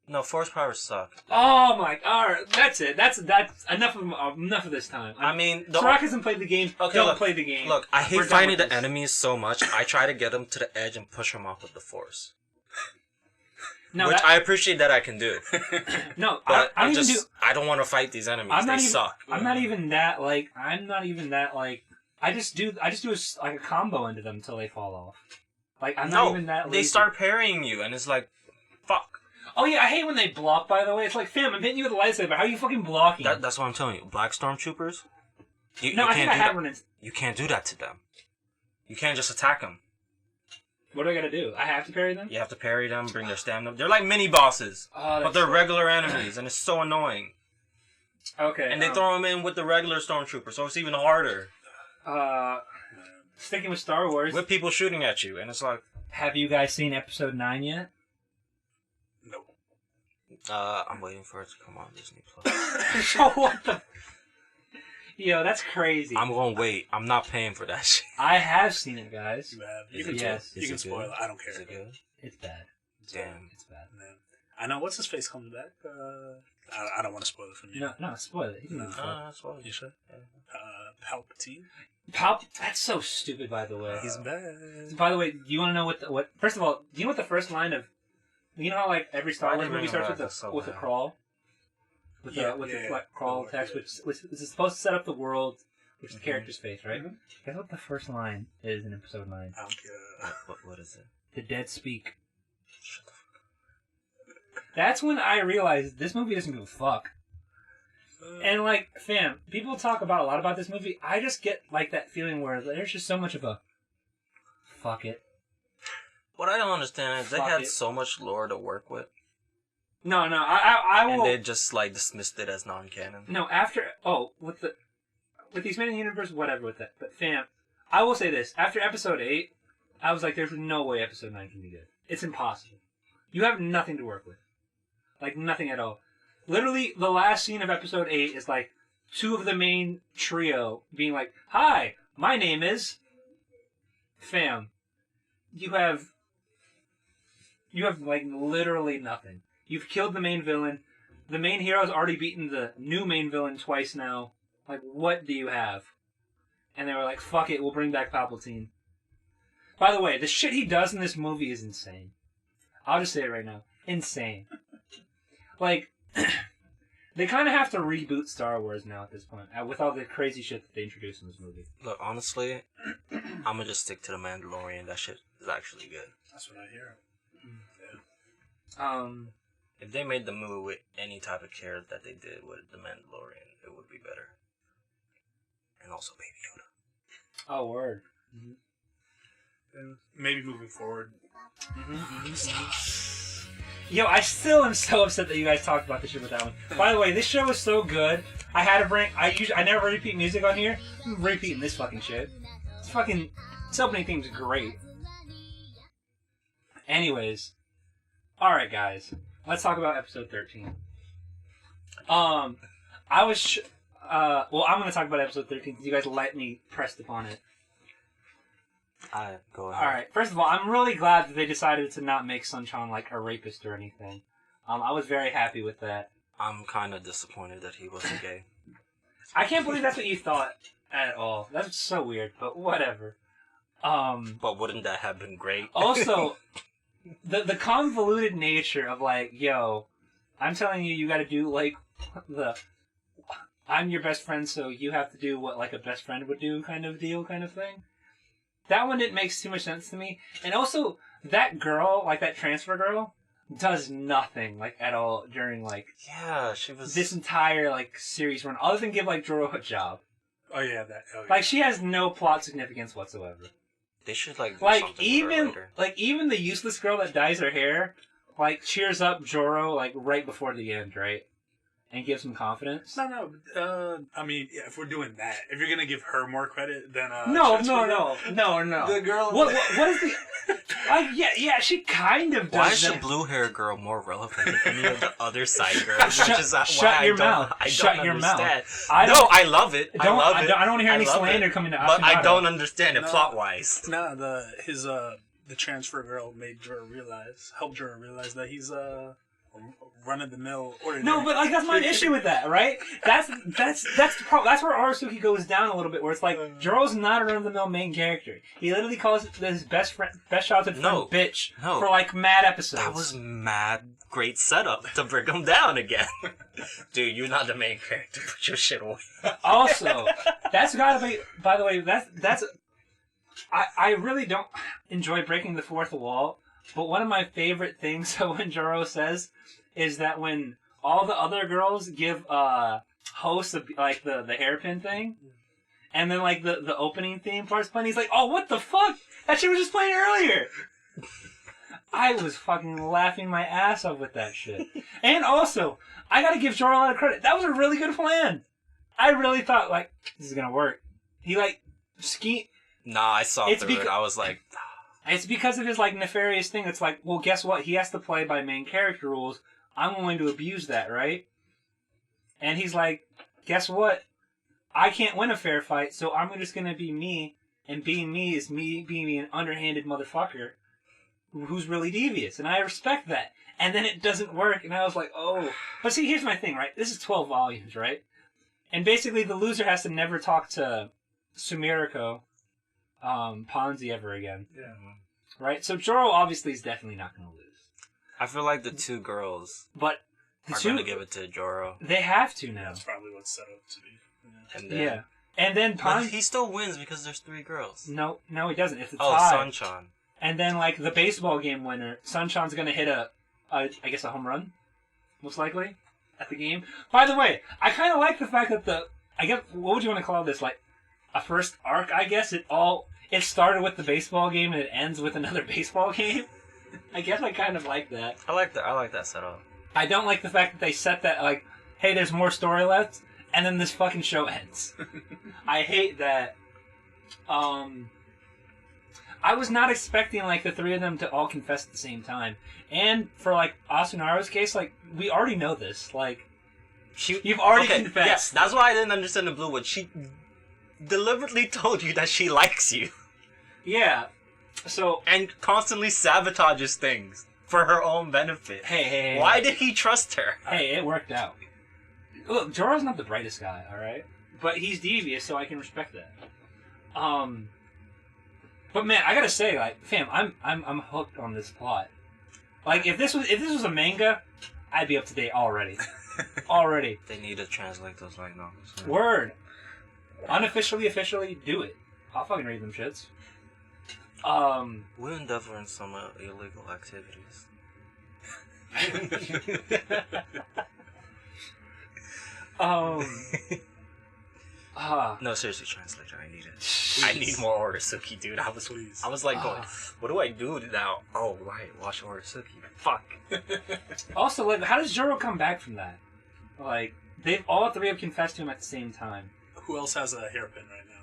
No, Force powers suck. Oh my... Alright, that's it. That's enough of this time. I mean... Sirac hasn't played the game. Okay, Don't play the game. Look, I hate We're done fighting with the this. enemies so much, I try to get them to the edge and push them off with the Force. No, Which I appreciate that I can do. No, But I don't even do... I don't want to fight these enemies. They suck. I'm not even that, like... I just do a combo into them until they fall off. Like, I'm not even that lazy. They start parrying you, and it's like, fuck. Oh yeah, I hate when they block, by the way. It's like, fam, I'm hitting you with a lightsaber. How are you fucking blocking? That's what I'm telling you. Black Stormtroopers? I think I had one in... You can't do that to them. You can't just attack them. What do I gotta do? I have to parry them? You have to parry them, bring their stamina. They're like mini bosses, but they're regular enemies, and it's so annoying. Okay. And they throw them in with the regular Stormtrooper, so it's even harder. Sticking with Star Wars. With people shooting at you, and it's like... Have you guys seen Episode 9 yet? Nope. I'm waiting for it to come on Disney Plus. So what the... Yo, that's crazy. I'm gonna wait. I'm not paying for that shit. I have seen it, guys. You have. Is You it can, yes. you can spoil it. I don't care. Is it good? It's bad. Damn. It's bad. Man. I know. What's his face comes back? I don't want to spoil it from you. No, spoil it. He didn't give a fuck. That's what You should. yeah. Palpatine. That's so stupid, by the way. He's bad. By the way, do you want to know what? First of all, do you know what the first line of? You know how like every Star Why Wars did they movie bring him starts back? That's with so a bad. crawl, with the crawl text, which is supposed to set up the world, which is the character's face, right? Mhm. Guess what the first line is in Episode 9? I don't care. What is it? The dead speak. Shut the fuck That's when I realized this movie doesn't give a fuck. Uh, And like, fam, people talk about a lot about this movie. I just get like that feeling where there's just so much of a fuck it. What I don't understand is they Fuck had it. so much lore to work with, No, I and will. they just like dismissed it as non-canon. No, with the expanded universe, whatever with that. But fam, I will say this: after Episode 8, I was like, "There's no way Episode 9 can be good. It's impossible. You have nothing to work with, like nothing at all. Literally, the last scene of Episode 8 is like two of the main trio being like, "Hi, my name is." Fam, you have like literally nothing. You've killed the main villain. The main hero's already beaten the new main villain twice now. Like, what do you have? And they were like, fuck it, we'll bring back Palpatine. By the way, the shit he does in this movie is insane. I'll just say it right now. Insane. Like, they kind of have to reboot Star Wars now at this point, with all the crazy shit that they introduced in this movie. Look, honestly, I'm gonna just stick to the Mandalorian. That shit is actually good. That's what I hear. If they made the movie with any type of care that they did with the Mandalorian, it would be better. And also Baby Yoda. Oh, word. And maybe moving forward. Yo, I still am so upset that you guys talked about this shit with that one. By the way, this show is so good. I had to bring. I never repeat music on here. I'm repeating this fucking shit. This opening theme's great. Anyways, Alright, guys. Let's talk about episode 13. I'm going to talk about episode 13 because you guys let me press upon it. Go ahead. Alright, first of all, I'm really glad that they decided to not make Sunshine like a rapist or anything. I was very happy with that. I'm kind of disappointed that he wasn't gay. I can't believe that's what you thought at all. That's so weird, but whatever. But wouldn't that have been great? Also, the convoluted nature of like, yo, I'm telling you, you got to do like I'm your best friend, so you have to do what like a best friend would do kind of deal, kind of thing. That one didn't make too much sense to me. And also, that girl, like that transfer girl, does nothing like at all during like Yeah, she was... this entire like series run, other than give like Joro a job. Oh yeah, that. Oh, yeah. Like she has no plot significance whatsoever. They should like do Like something with her later. even the useless girl that dyes her hair, like cheers up Joro like right before the end, right, and gives him confidence. No. I mean, yeah, if we're doing that, if you're gonna give her more credit, then No. The girl. What is the? Yeah. She kind of does. Why is that. the blue hair girl more relevant than any of the other side girls? Shut your mouth. Shut your mouth. I love it. I love it. I don't want to hear any love slander it. coming to But I Aficionado. don't understand it No. plot-wise. No, the transfer girl made helped Jura realize that he's run-of-the-mill ordinary. No, but like that's my issue with that, right? That's the problem. That's where Arasuki goes down a little bit, where it's like Joro's not a run-of-the-mill main character. He literally calls his best childhood friend No. bitch No. for like mad episodes. That was mad great setup to bring him down again. Dude, you're not the main character. Put your shit away. Also, that's gotta be. By the way, that's. I really don't enjoy breaking the fourth wall, but one of my favorite things when Joro says is that when all the other girls give host like the hairpin thing, and then like the opening theme part's playing, he's like, "Oh, what the fuck? That shit was just playing earlier." I was fucking laughing my ass off with that shit. And also, I gotta give Joro a lot of credit. That was a really good plan. I really thought like this is gonna work. He like ski. Nah, I saw It's through it. I was like, It's because of his like nefarious thing. It's like, well, guess what? He has to play by main character rules. I'm going to abuse that, right? And he's like, guess what? I can't win a fair fight, so I'm just gonna be me. And being me is me being an underhanded motherfucker who's really devious, and I respect that. And then it doesn't work, and I was like, oh. But see, here's my thing, right? This is 12 volumes, right? And basically, the loser has to never talk to Sumiriko Ponzi ever again. Yeah. Right? So Joro obviously is definitely not going to lose. I feel like the two girls But the are two, going to give it to Joro. they have to now. That's probably what's set up to be. Yeah. And then, Yeah. And then But Ponzi... he still wins because there's three girls. No, he doesn't. It's a Oh, tie. Sunshine. And then, like, the baseball game winner, Sunshine's going to hit I guess a home run, most likely, at the game. By the way, I kind of like the fact that what would you want to call this? Like, a first arc, I guess? It started with the baseball game and it ends with another baseball game. I guess I kind of like that. I like that setup. I don't like the fact that they set that, like, hey, there's more story left, and then this fucking show ends. I hate that. I was not expecting, like, the three of them to all confess at the same time. And for, like, Asunaro's case, like, we already know this. Like, you've already confessed. Yes, that's why I didn't understand the blue one. She deliberately told you that she likes you. Yeah. So... And constantly sabotages things for her own benefit. Hey. Why did he trust her? Hey, it worked out. Look, Joro's not the brightest guy, alright? But he's devious, so I can respect that. But man, I gotta say, like, fam, I'm hooked on this plot. Like, if this was a manga, I'd be up to date already. Already. They need to translate those light novels. Word. Unofficially, officially, do it. I'll fucking read them shits. We'll endeavor in some illegal activities. No, seriously, translator, I need it. I need more Orisuki, dude. I was like going, what do I do now? Oh, right, watch Orisuki. Fuck. Also, like, how does Joro come back from that? Like, they've all three have confessed to him at the same time. Who else has a hairpin right now?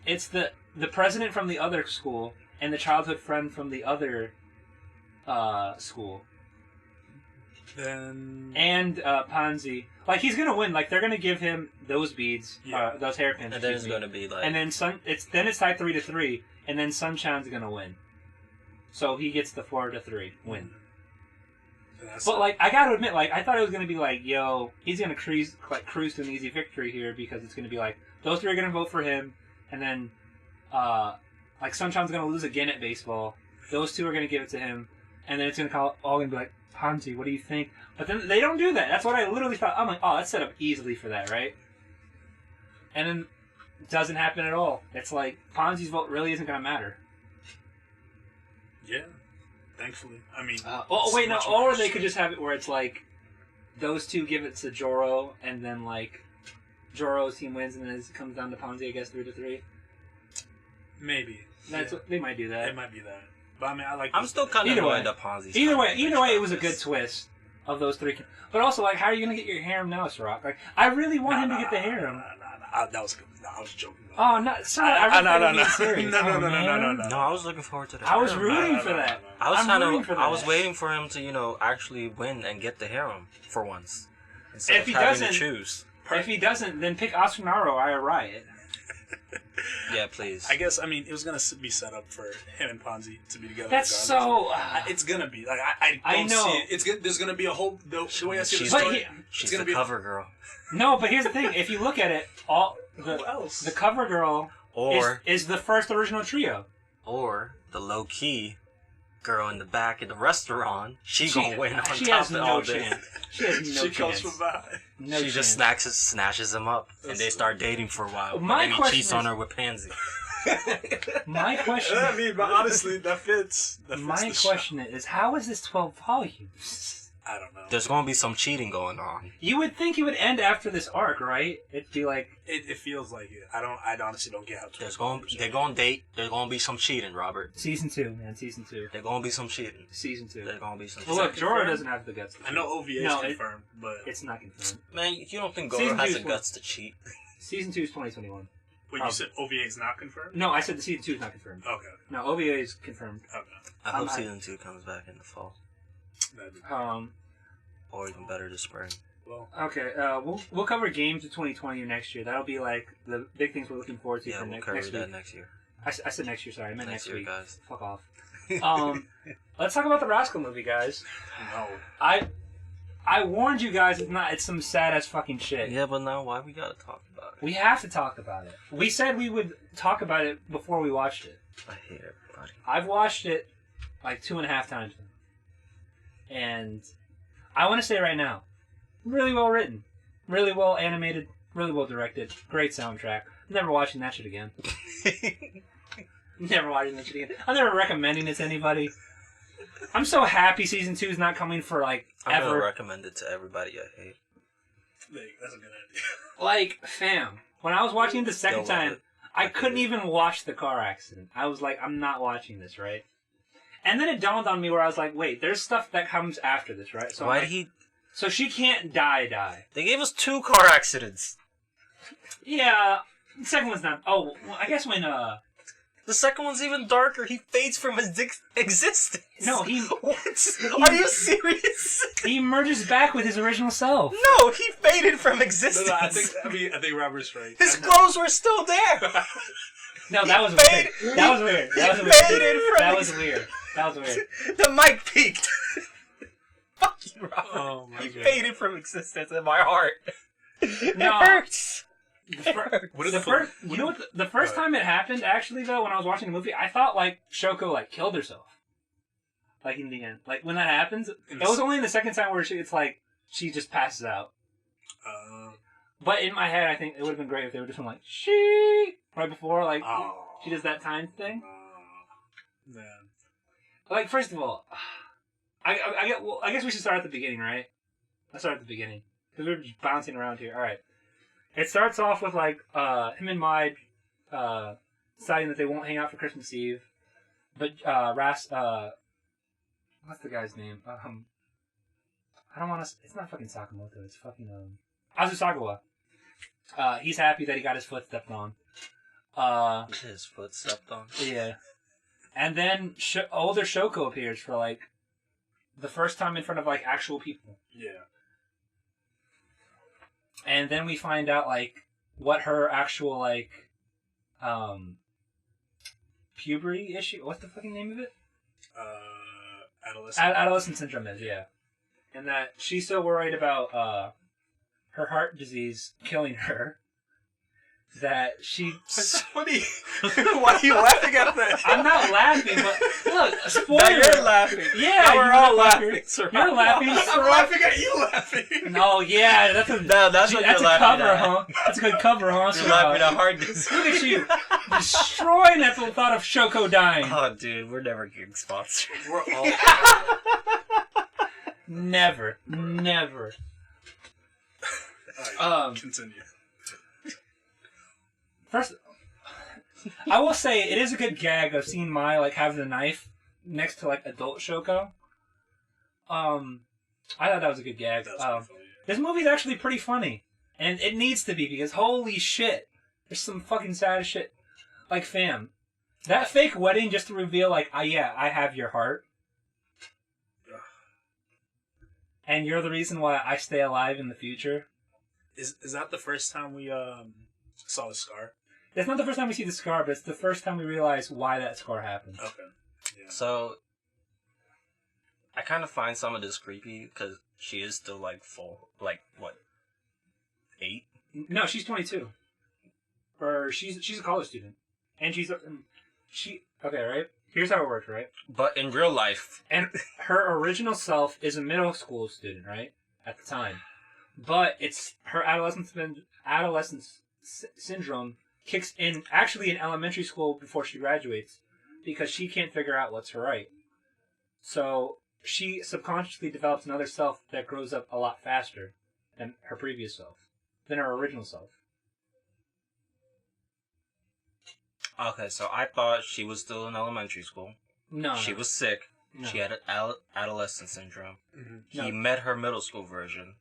It's the president from the other school and the childhood friend from the other school. Then And Ponzi. Like, he's gonna win. Like, they're gonna give him those beads, Yeah. those hairpins. And then excuse it's me. gonna be like. And then it's tied 3-3, and then Sunchan's gonna win. So he gets the 4-3 win. that's But like, I gotta admit, like, I thought it was gonna be like, yo, he's gonna cruise to an easy victory here because it's gonna be like those three are gonna vote for him, and then like Sunchan's gonna lose again at baseball. Those two are gonna give it to him, and then it's all gonna be like, Ponzi, what do you think? But then they don't do that. That's what I literally thought. I'm like, oh, that's set up easily for that, right? And then it doesn't happen at all. It's like Ponzi's vote really isn't gonna matter. yeah. Thankfully, I mean. Oh wait, no. much more Or they could shit. just have it where it's like those two give it to Joro, and then like Joro's team wins, and then it comes down to Ponzi, I guess, 3-3. Maybe. That's Yeah. what, they might do that. It might be that. But I mean, I like. I'm this still better. kind of Either way. annoyed that Ponzi's Either kinda way, it was a rich good twist of those three. But also, like, how are you gonna get your harem now, Sirach? Like, I really want him to get the harem. That was good. No, I was joking. Oh no, sorry, I no, no, really no. serious. No, Oh, no, no, no, man. no, no. No, I was looking forward to that. I was harem. rooting No, for no, that. no, no. I was I'm trying rooting to. for I was that. waiting for him to, actually win and get the harem for once, instead If of he having doesn't- to choose. If he doesn't, then pick Asunaro. I riot. Yeah, please. I guess, I mean, it was going to be set up for him and Ponzi to be together. That's regardless. so. It's going to be. Like, I I don't know. see it. It's good. There's going to be a whole. The way I see the She's- But story. he- She's gonna the be- cover girl, No, but here's the thing: if you look at it, all Who the else? cover girl or is the first original trio. the low key girl in the back of the restaurant. She gonna win on She top has of no all this. chance. She has no she chance. comes from behind. No She just snatches him up, and they start dating for a while. My and then he question cheats on is- her with Pansy. My question. I mean, but honestly, that fits. That fits My the show. question is, how is this 12 volumes? I don't know. There's gonna be some cheating going on. You would think it would end after this arc, right? It'd be like, It feels like it. I honestly don't get how. They're gonna date. There's gonna be some cheating, Robert. season 2, man, season 2. There's gonna be some cheating. Season 2. There's gonna be some. Well, cheating. look, Jorah doesn't have the guts to I know OVA is No, it- confirmed, but It's not confirmed. Man, you don't think Season Goro has two the is guts to cheat? Season 2 is 2021. when you said OVA is not confirmed. No, I said the season 2 is not confirmed. Okay. No, OVA is confirmed. Okay. I hope I'm- season 2 comes back in the fall, That'd be- or even better, the spring. Well, Okay, we'll cover games of 2020 next year. That'll be like the big things we're looking forward to Yeah, for we'll next cover week. that next year. I said next year, sorry. I meant next year, week. guys. Fuck off. Let's talk about the Rascal movie, guys. no. I warned you guys. It's some sad ass fucking shit. Yeah, but now why we gotta talk about it? We have to talk about it. We said we would talk about it before we watched it. I hate everybody. I've watched it like 2.5 times now. And I want to say right now, really well written, really well animated, really well directed, great soundtrack. Never watching that shit again. Never watching that shit again. I'm never recommending it to anybody. I'm so happy season 2 is not coming for like I'm gonna ever. recommend it to everybody I hate. That's a good idea. Like, fam, when I was watching it the second They'll love time, it. I couldn't even watch the car accident. I was like, I'm not watching this, right? And then it dawned on me where I was like, wait, there's stuff that comes after this, right? So Why I'm did like, he? So she can't die. They gave us 2 car accidents. Yeah, the second one's not. Oh, well, I guess when The second one's even darker. He fades from his existence. No, he- What? Are you serious? he merges back with his original self. No, he faded from existence. No, I think Robert's right. His clothes were still there. No, that was Fade- weird. That was weird. That was he weird. faded from That ex- was weird. That was weird. The mic peaked. Fuck you, Robert. Oh my He god. faded from existence in my heart. It No. hurts. What is The the first, you know what? The first Go time it happened, actually, though, when I was watching the movie, I thought like Shoko like killed herself. Like in the end, like when that happens, it was only in the second time where it's like she just passes out. But in my head, I think it would have been great if they would just been like she right before like she does that time thing. Man. Like first of all, I guess we should start at the beginning, right? Let's start at the beginning because we're just bouncing around here. All right. It starts off with like him and Maid deciding that they won't hang out for Christmas Eve, but what's the guy's name? I don't want to. It's not fucking Sakamoto. It's fucking Azusagawa. He's happy that he got his foot stepped on. His foot stepped on. Yeah, and then older Shoko appears for like the first time in front of like actual people. Yeah. And then we find out like what her actual like puberty issue. What's the fucking name of it? Adolescent. Adolescent syndrome is, yeah. And that she's so worried about her heart disease killing her that she. What's funny? Why are you laughing at that? I'm not laughing, but look, spoiler. Now you're laughing. Yeah, Now we're all motherfucker. laughing. So You're laughing. I'm laughing at you laughing. No, yeah, that's a No, that's what that's you're a laughing cover, at. huh? That's a good cover, huh? You're laughing at hard Look at you, destroying at the thought of Shoko dying. Oh, dude, we're never getting sponsored. We're all. Never. Alright, continue. First, I will say it is a good gag of seeing Mai like having the knife next to like adult Shoko. I thought that was a good gag. That's pretty funny. This movie's actually pretty funny, and it needs to be because holy shit, there's some fucking sad shit. Like, fam, that fake wedding just to reveal like, I have your heart, and you're the reason why I stay alive in the future. Is that the first time we saw the scar? It's not the first time we see the scar, but it's the first time we realize why that scar happened. Okay. Yeah. So, I kind of find some of this creepy because she is still like full, like what, 8? No, she's 22, or she's a college student, and she okay, right? Here's how it works, right? But in real life, And her original self is a middle school student, right? At the time. But it's her adolescence syndrome kicks in actually in elementary school before she graduates because she can't figure out what's her right. So she subconsciously develops another self that grows up a lot faster than her previous self, than her original self. okay, so I thought she was still in elementary school. No. She was sick. No. She had adolescent syndrome. Mm-hmm. He No. met her middle school version.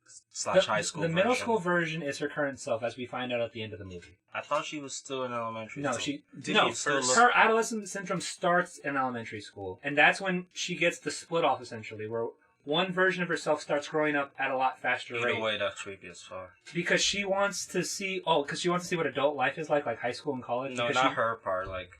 / high school The version. middle school version is her current self, as we find out at the end of the movie. I thought she was still in elementary No, school. no. he still look- Her adolescent syndrome starts in elementary school, and that's when she gets the split off essentially, where one version of herself starts growing up at a lot faster Either rate way, that's creepy as fuck. because she wants to see what adult life is like high school and college. No, because not her part, like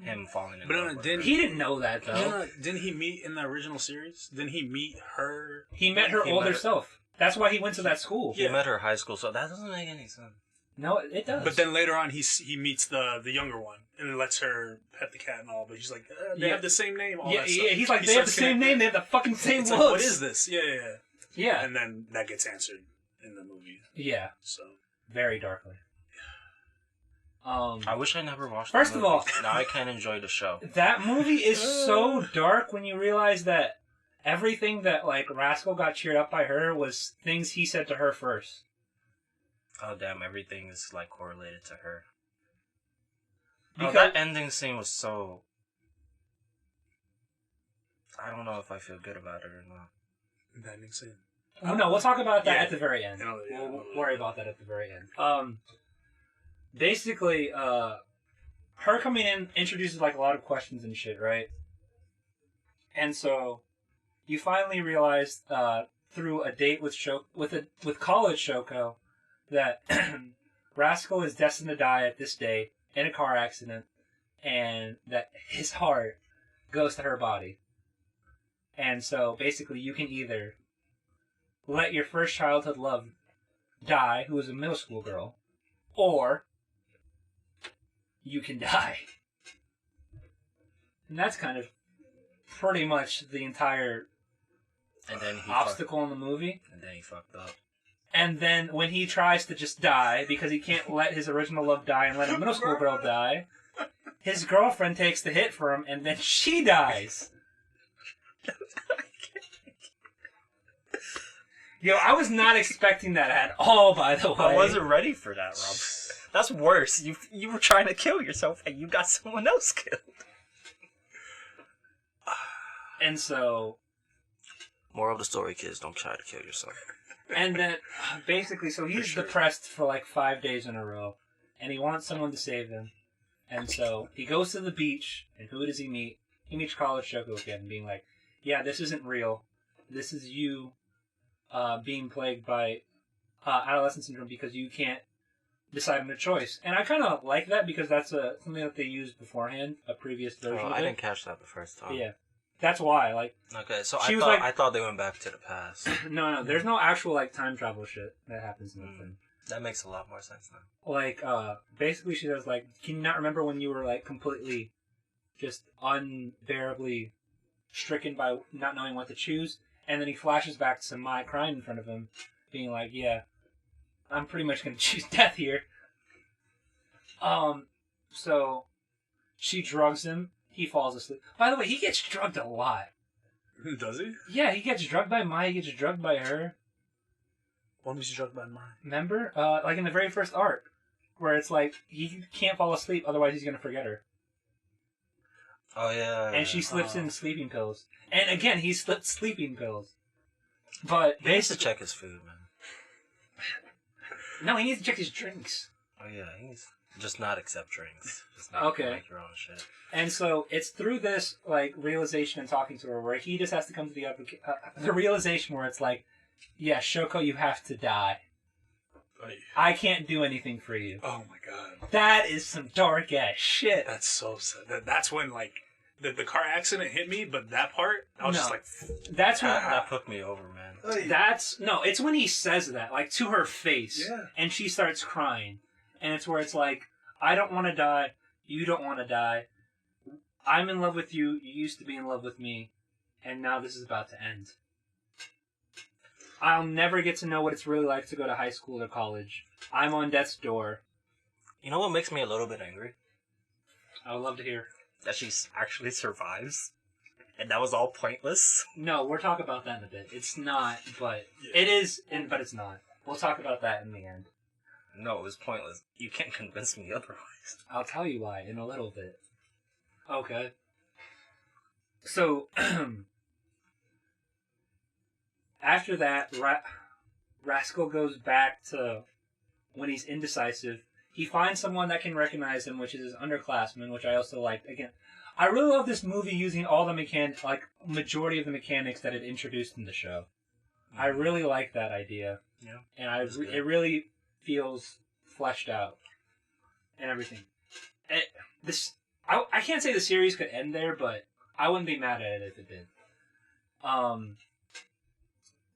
him falling in But love with didn't her. He didn't know that though. No, didn't he meet in the original series? Didn't he meet her? He met her He older met her- self. That's why he went to that school. He met her high school, so that doesn't make any sense. No, it does. But then later on, he meets the younger one and lets her pet the cat and all. But he's like, they Yeah. have the same name. All yeah, that yeah, stuff. he's like, He they have the starts same connecting. name, they have the fucking same It's looks. like, what is this? Yeah. Yeah, And then that gets answered in the movie. yeah, So very darkly. I wish I never watched. First the of movie. all- now I can't enjoy the show. That movie is so dark when you realize that everything that like Rascal got cheered up by her was things he said to her first. Oh damn! Everything is like correlated to her. Because That ending scene was so. I don't know if I feel good about it or not. the ending scene. oh, no, we'll talk about that Yeah. at the very end. Yeah, yeah, We'll yeah. worry about that at the very end. Basically, her coming in introduces like a lot of questions and shit, right? And so you finally realize through a date with with college Shoko that Rascal is destined to die at this day in a car accident, and that his heart goes to her body. And so basically, you can either let your first childhood love die, who is a middle school girl, or you can die. And that's kind of pretty much the entire And then he obstacle in the movie. and then he fucked up. And then when he tries to just die, because he can't let his original love die and let a middle school girl die, his girlfriend takes the hit for him, and then she dies. Yo, I was not expecting that at all, by the way. I wasn't ready for that, Rob. That's worse. You were trying to kill yourself and you got someone else killed. And so, Moral of the story, kids, don't try to kill yourself. and then, basically, so he's sure. depressed for like 5 days in a row, and he wants someone to save him. And so, he goes to the beach, and who does he meet? he meets College Shoko again, being like, yeah, this isn't real. This is you being plagued by adolescent syndrome because you can't decide on a choice. And I kind of like that because that's something that they used beforehand, a previous version of it. I didn't catch that the first time. Yeah. That's why, like... Okay, so I thought they went back to the past. No, there's no actual, like, time travel shit that happens in the thing. That makes a lot more sense now. Like, basically she says, like, can you not remember when you were, like, completely just unbearably stricken by not knowing what to choose? And then he flashes back to Mai crying in front of him, being like, yeah, I'm pretty much gonna choose death here. So she drugs him. He falls asleep. By the way, he gets drugged a lot. Does he? Yeah, he gets drugged by Mai. He gets drugged by her. When was he drugged by Mai? Remember? Like in the very first arc, where it's like he can't fall asleep, otherwise he's gonna forget her. Oh yeah. And she slips in sleeping pills. And again, he slipped sleeping pills. But he needs to check his food, man. No, he needs to check his drinks. Oh yeah, he needs just not accept drinks. Just make your own shit. And so it's through this like realization and talking to her where he just has to come to the realization where it's like, yeah, Shoko, you have to die. I can't do anything for you. Oh my god. That is some dark ass shit. That's so sad. That's when like the car accident hit me, but that part I was just like that's when that put me over, man. It's when he says that, like to her face. Yeah. And she starts crying. And it's where it's like, I don't want to die, you don't want to die. I'm in love with you, you used to be in love with me, and now this is about to end. I'll never get to know what it's really like to go to high school or college. I'm on death's door. You know what makes me a little bit angry? I would love to hear. That she actually survives. And that was all pointless. No, we'll talk about that in a bit. It's not, but it is, but it's not. We'll talk about that in the end. No, it was pointless. You can't convince me otherwise. I'll tell you why in a little bit. Okay. So, after that, Rascal goes back to when he's indecisive. He finds someone that can recognize him, which is his underclassman, which I also liked. Again, I really love this movie using all the majority of the mechanics that it introduced in the show. I really like that idea. Yeah. And it really feels fleshed out and everything. I can't say the series could end there, but I wouldn't be mad at it if it did.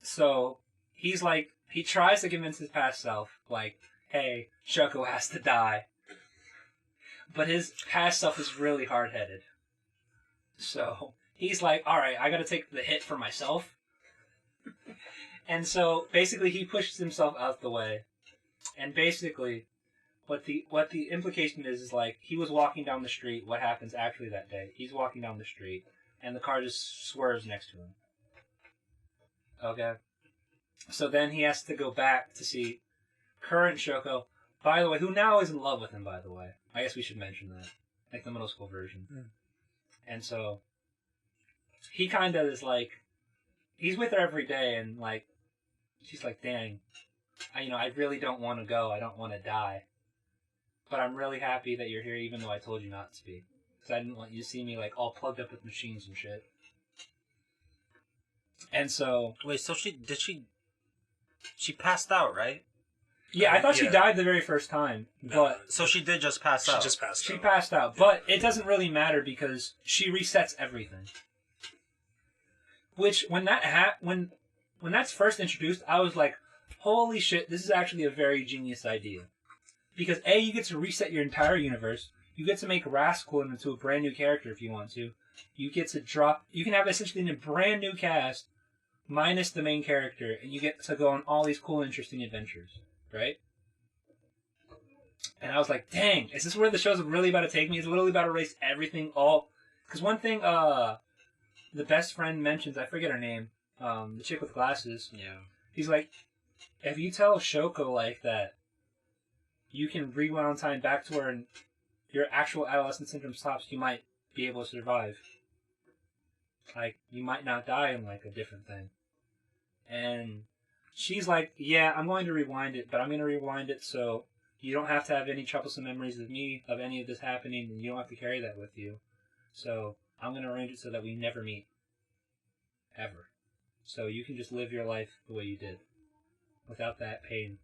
So he's like, he tries to convince his past self, like, hey, Shoko has to die. But his past self is really hard-headed. So he's like, alright, I gotta take the hit for myself. And so basically he pushes himself out the way. And basically what the implication is like, he was walking down the street. What happens actually that day? He's walking down the street and the car just swerves next to him. Okay. So then he has to go back to see current Shoko, by the way, who now is in love with him, by the way. I guess we should mention that. Like the middle school version. Mm. And so he kind of is like, he's with her every day and like, she's like, dang, I really don't want to go. I don't want to die. But I'm really happy that you're here even though I told you not to be. Because I didn't want you to see me like all plugged up with machines and shit. And so... Wait, so she passed out, right? Yeah, I thought she died the very first time, but... So she did just pass out. She passed out, but it doesn't really matter because she resets everything. Which, when that's first introduced, I was like, holy shit, this is actually a very genius idea. Because A, you get to reset your entire universe, you get to make Rascal into a brand new character if you want to, you can have essentially a brand new cast, minus the main character, and you get to go on all these cool, interesting adventures. Right? And I was like, dang, is this where the show's really about to take me? It's literally about to erase everything all... Because one thing the best friend mentions, I forget her name, the chick with glasses. Yeah. He's like, if you tell Shoko like that, you can rewound time back to where your actual adolescent syndrome stops, you might be able to survive. Like, you might not die in, like, a different thing. And... she's like, yeah, I'm going to rewind it, but I'm going to rewind it so you don't have to have any troublesome memories of me, of any of this happening, and you don't have to carry that with you. So I'm going to arrange it so that we never meet. Ever. So you can just live your life the way you did. Without that pain.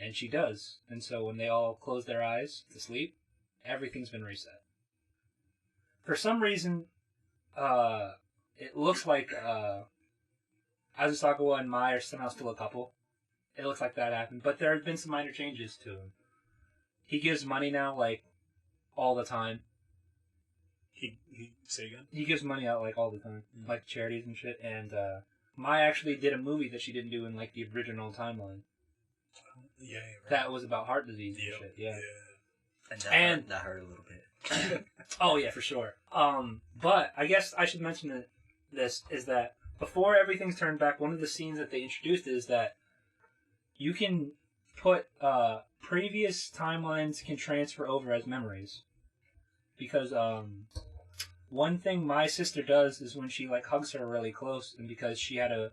And she does. And so when they all close their eyes to sleep, everything's been reset. For some reason, it looks like Azusagawa and Mai are somehow still a couple. It looks like that happened. But there have been some minor changes to him. He gives money now, like, all the time. He say again? He gives money out, like, all the time. Like, charities and shit. And Mai actually did a movie that she didn't do in, like, the original timeline. Yeah, right. That was about heart disease and shit. Yeah. And that hurt a little bit. Oh, yeah, for sure. But I guess I should mention this, is that before everything's turned back, one of the scenes that they introduced is that you can put previous timelines can transfer over as memories. Because one thing my sister does is when she like hugs her really close, and because she had a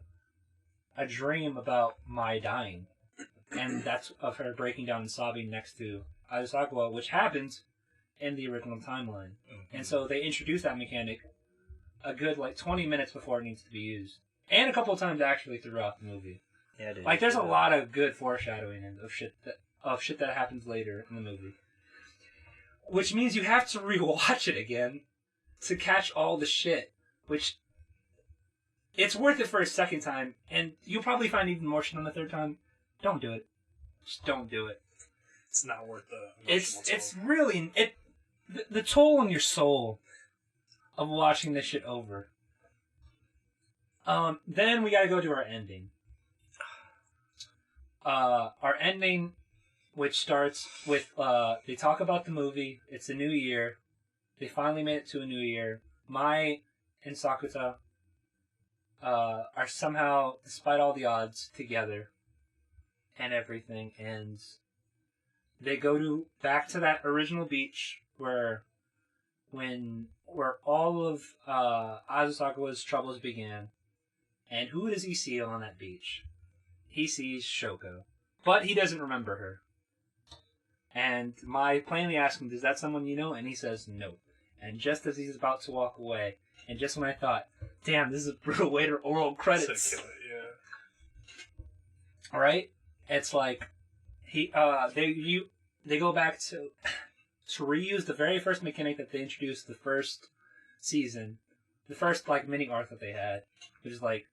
dream about Mai dying, and that's of her breaking down and sobbing next to Azusagawa, which happens in the original timeline. Mm-hmm. And so they introduce that mechanic a good like 20 minutes before it needs to be used, and a couple of times actually throughout the movie. Yeah, like there's a lot of good foreshadowing of shit that happens later in the movie. Which means you have to rewatch it again to catch all the shit. Which, it's worth it for a second time, and you'll probably find even more shit on the third time. Don't do it. Just don't do it. It's not worth the emotional toll. It's really... The toll on your soul of watching this shit over. Then we gotta go to our ending. Our ending... which starts with, they talk about the movie, it's a new year, they finally made it to a new year, Mai and Sakuta are somehow, despite all the odds, together, and everything, and they go back to that original beach where all of Azusagawa's troubles began, and who does he see on that beach? He sees Shoko, but he doesn't remember her. And Mai plainly asks him, "Is that someone you know?" And he says, "No." And just as he's about to walk away, and just when I thought, "Damn, this is a brutal way to oral credits." So kill it, yeah. All right, it's like they go back to reuse the very first mechanic that they introduced the first season, the first like mini arc that they had, which is like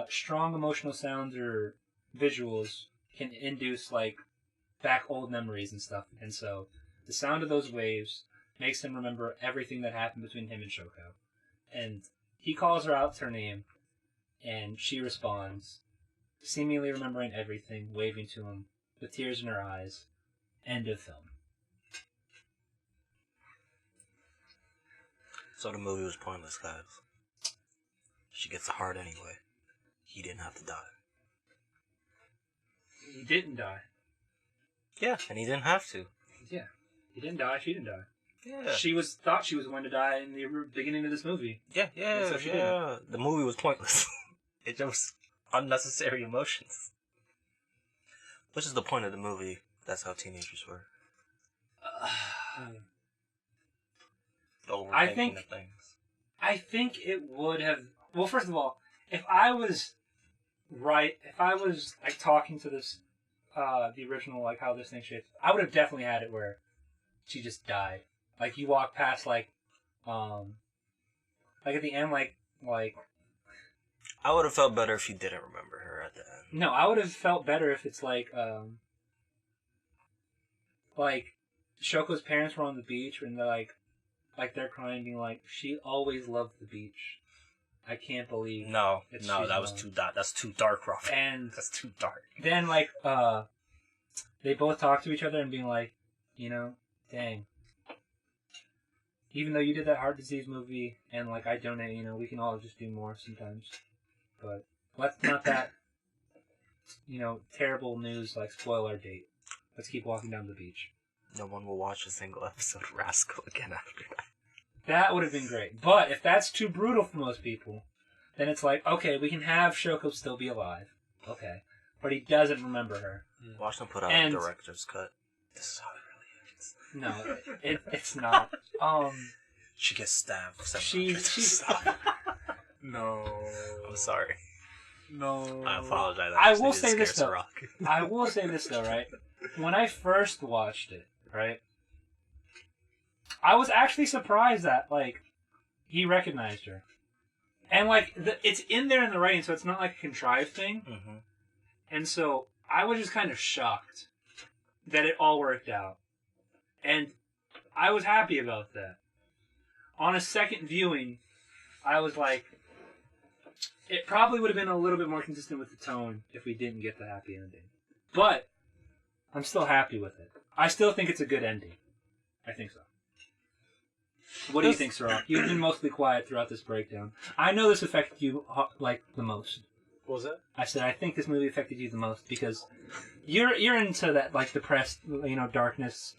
strong emotional sounds or visuals can induce like back old memories and stuff, and so the sound of those waves makes him remember everything that happened between him and Shoko. And he calls her out her name, and she responds, seemingly remembering everything, waving to him, with tears in her eyes. End of film. So the movie was pointless, guys. She gets a heart anyway. He didn't have to die. He didn't die. Yeah, and he didn't have to. Yeah. He didn't die, she didn't die. Yeah. She thought she was going to die in the beginning of this movie. Yeah. So she didn't. The movie was pointless. It just unnecessary emotions. Which is the point of the movie. That's how teenagers were. Overthinking the things. I think it would have... Well, first of all, if I was like talking to this... the original, like how this thing shapes, I would have definitely had it where she just died. Like you walk past, like at the end, like. I would have felt better if you didn't remember her at the end. No, I would have felt better if it's like Shoko's parents were on the beach and they're like they're crying, being like, "She always loved the beach. I can't believe." No, that was too dark. That's too dark, Robert. And that's too dark. Then they both talk to each other and being like, dang. Even though you did that heart disease movie and like I donate, we can all just do more sometimes. But let's not that terrible news like spoil our date. Let's keep walking down the beach. No one will watch a single episode of Rascal again after that. That would have been great. But if that's too brutal for most people, then it's like, okay, we can have Shoko still be alive. Okay. But he doesn't remember her. Watch them put out a director's cut. This is how it really is. No, it's not. She gets stabbed. She's. No. I'm sorry. No. I apologize. I will say this, scares though. Rock. I will say this though, right? When I first watched it, right, I was actually surprised that like he recognized her, and like it's in there in the writing, so it's not like a contrived thing. Mm-hmm. And so I was just kind of shocked that it all worked out, and I was happy about that. On a second viewing, I was like, it probably would have been a little bit more consistent with the tone if we didn't get the happy ending. But I'm still happy with it. I still think it's a good ending. I think so. What do you think, Sorok? You've been mostly quiet throughout this breakdown. I know this affected you like the most. What was that? I said I think this movie affected you the most because you're into that like depressed, darkness,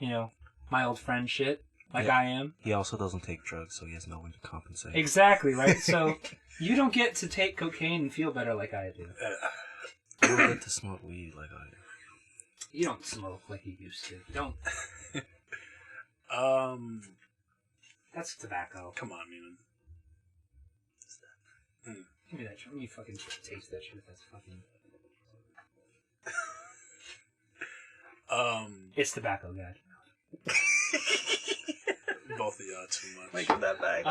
my old friend shit, like Yeah. I am. He also doesn't take drugs, so he has no way to compensate. Exactly, right? So you don't get to take cocaine and feel better like I do. I don't get to smoke weed like I do. You don't smoke like you used to. You don't. That's tobacco. Come on, man. Give me that. Let me fucking taste that shit. That's fucking. It's tobacco, guys. Both of y'all too much. Like, give that back.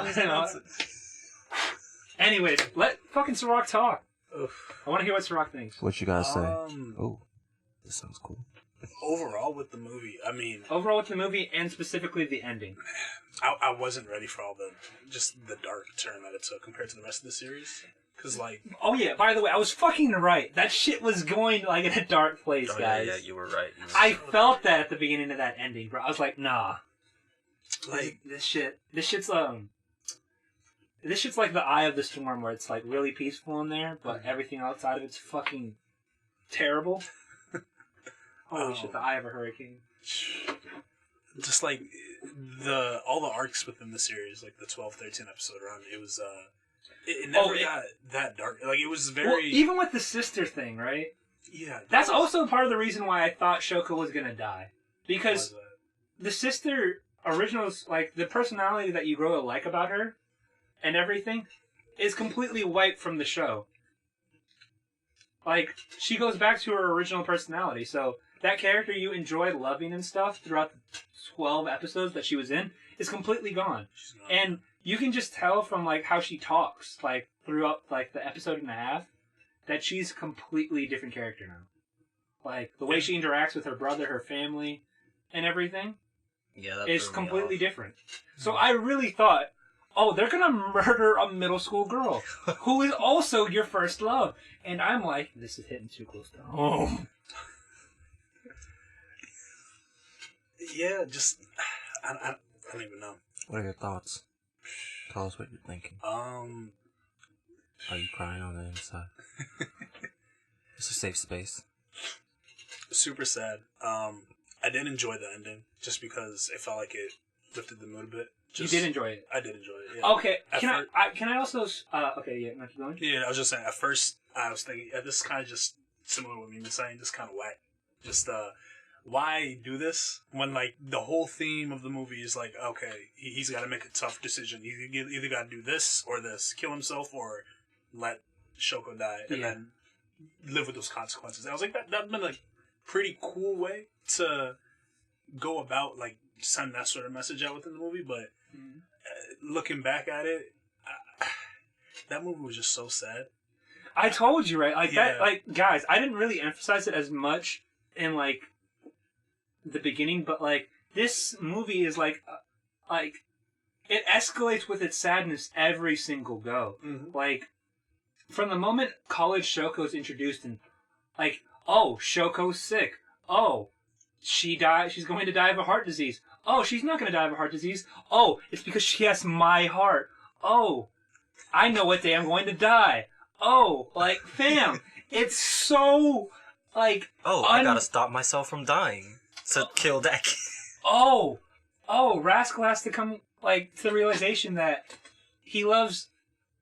Anyway, let fucking Ciroc talk. Oof. I want to hear what Ciroc thinks. What you guys say? Oh, this sounds cool. Overall, with the movie, I mean, Overall with the movie and specifically the ending. I wasn't ready for all the dark turn that it took compared to the rest of the series. Cause like, Oh yeah, by the way, I was fucking right. That shit was going like in a dark place, Oh, guys. yeah, you were right. I felt that at the beginning of that ending, bro. I was like, nah. like This shit's like the eye of the storm where it's like really peaceful in there, but everything outside of it's fucking terrible. Holy shit, the eye of a hurricane. just like all the arcs within the series, like the 12, 13 episode run, it was it never got that dark. Like it was very Well, even with the sister thing, right? yeah. That's also part of the reason why I thought Shoko was gonna die. Because was, the sister originals, like the personality that you grow to like about her and everything is completely wiped from the show. Like, she goes back to her original personality, so that character you enjoyed loving and stuff throughout the 12 episodes that she was in is completely gone. she's not- And you can just tell from like how she talks, like throughout like the episode and a half, that she's a completely different character now. Like the way she interacts with her brother, her family, and everything Yeah, that is threw me completely off. different. So I really thought, oh, they're gonna murder a middle school girl who is also your first love, and I'm like, this is hitting too close to home. yeah, just I don't even know. What are your thoughts? Tell us what you're thinking. Are you crying on the inside? It's a safe space. Super sad. I did enjoy the ending just because it felt like it lifted the mood a bit. Just, You did enjoy it. I did enjoy it. Yeah. Okay, At can I also? Okay, yeah, not keep going. Yeah, I was just saying. At first, I was thinking, this is kind of just similar to what you were saying. Just kind of whack. Just why do this when like the whole theme of the movie is like, okay, he's got to make a tough decision. He either got to do this or this, kill himself or let Shoko die, and then live with those consequences. And I was like, that'd been a pretty cool way to go about like send that sort of message out within the movie, but. Looking back at it, that movie was just so sad. I told you, right? Like that, Yeah. like guys, I didn't really emphasize it as much in like the beginning, but like this movie is like it escalates with its sadness every single go. Mm-hmm. Like from the moment College Shoko's introduced and like, oh, Shoko's sick. Oh, she's going to die of a heart disease. Oh, she's not going to die of a heart disease. Oh, it's because she has my heart. Oh, I know what day I'm going to die. Oh, like, fam, it's so, like... Oh, I gotta stop myself from dying to kill that kid. Oh, Rascal has to come, like, to the realization that he loves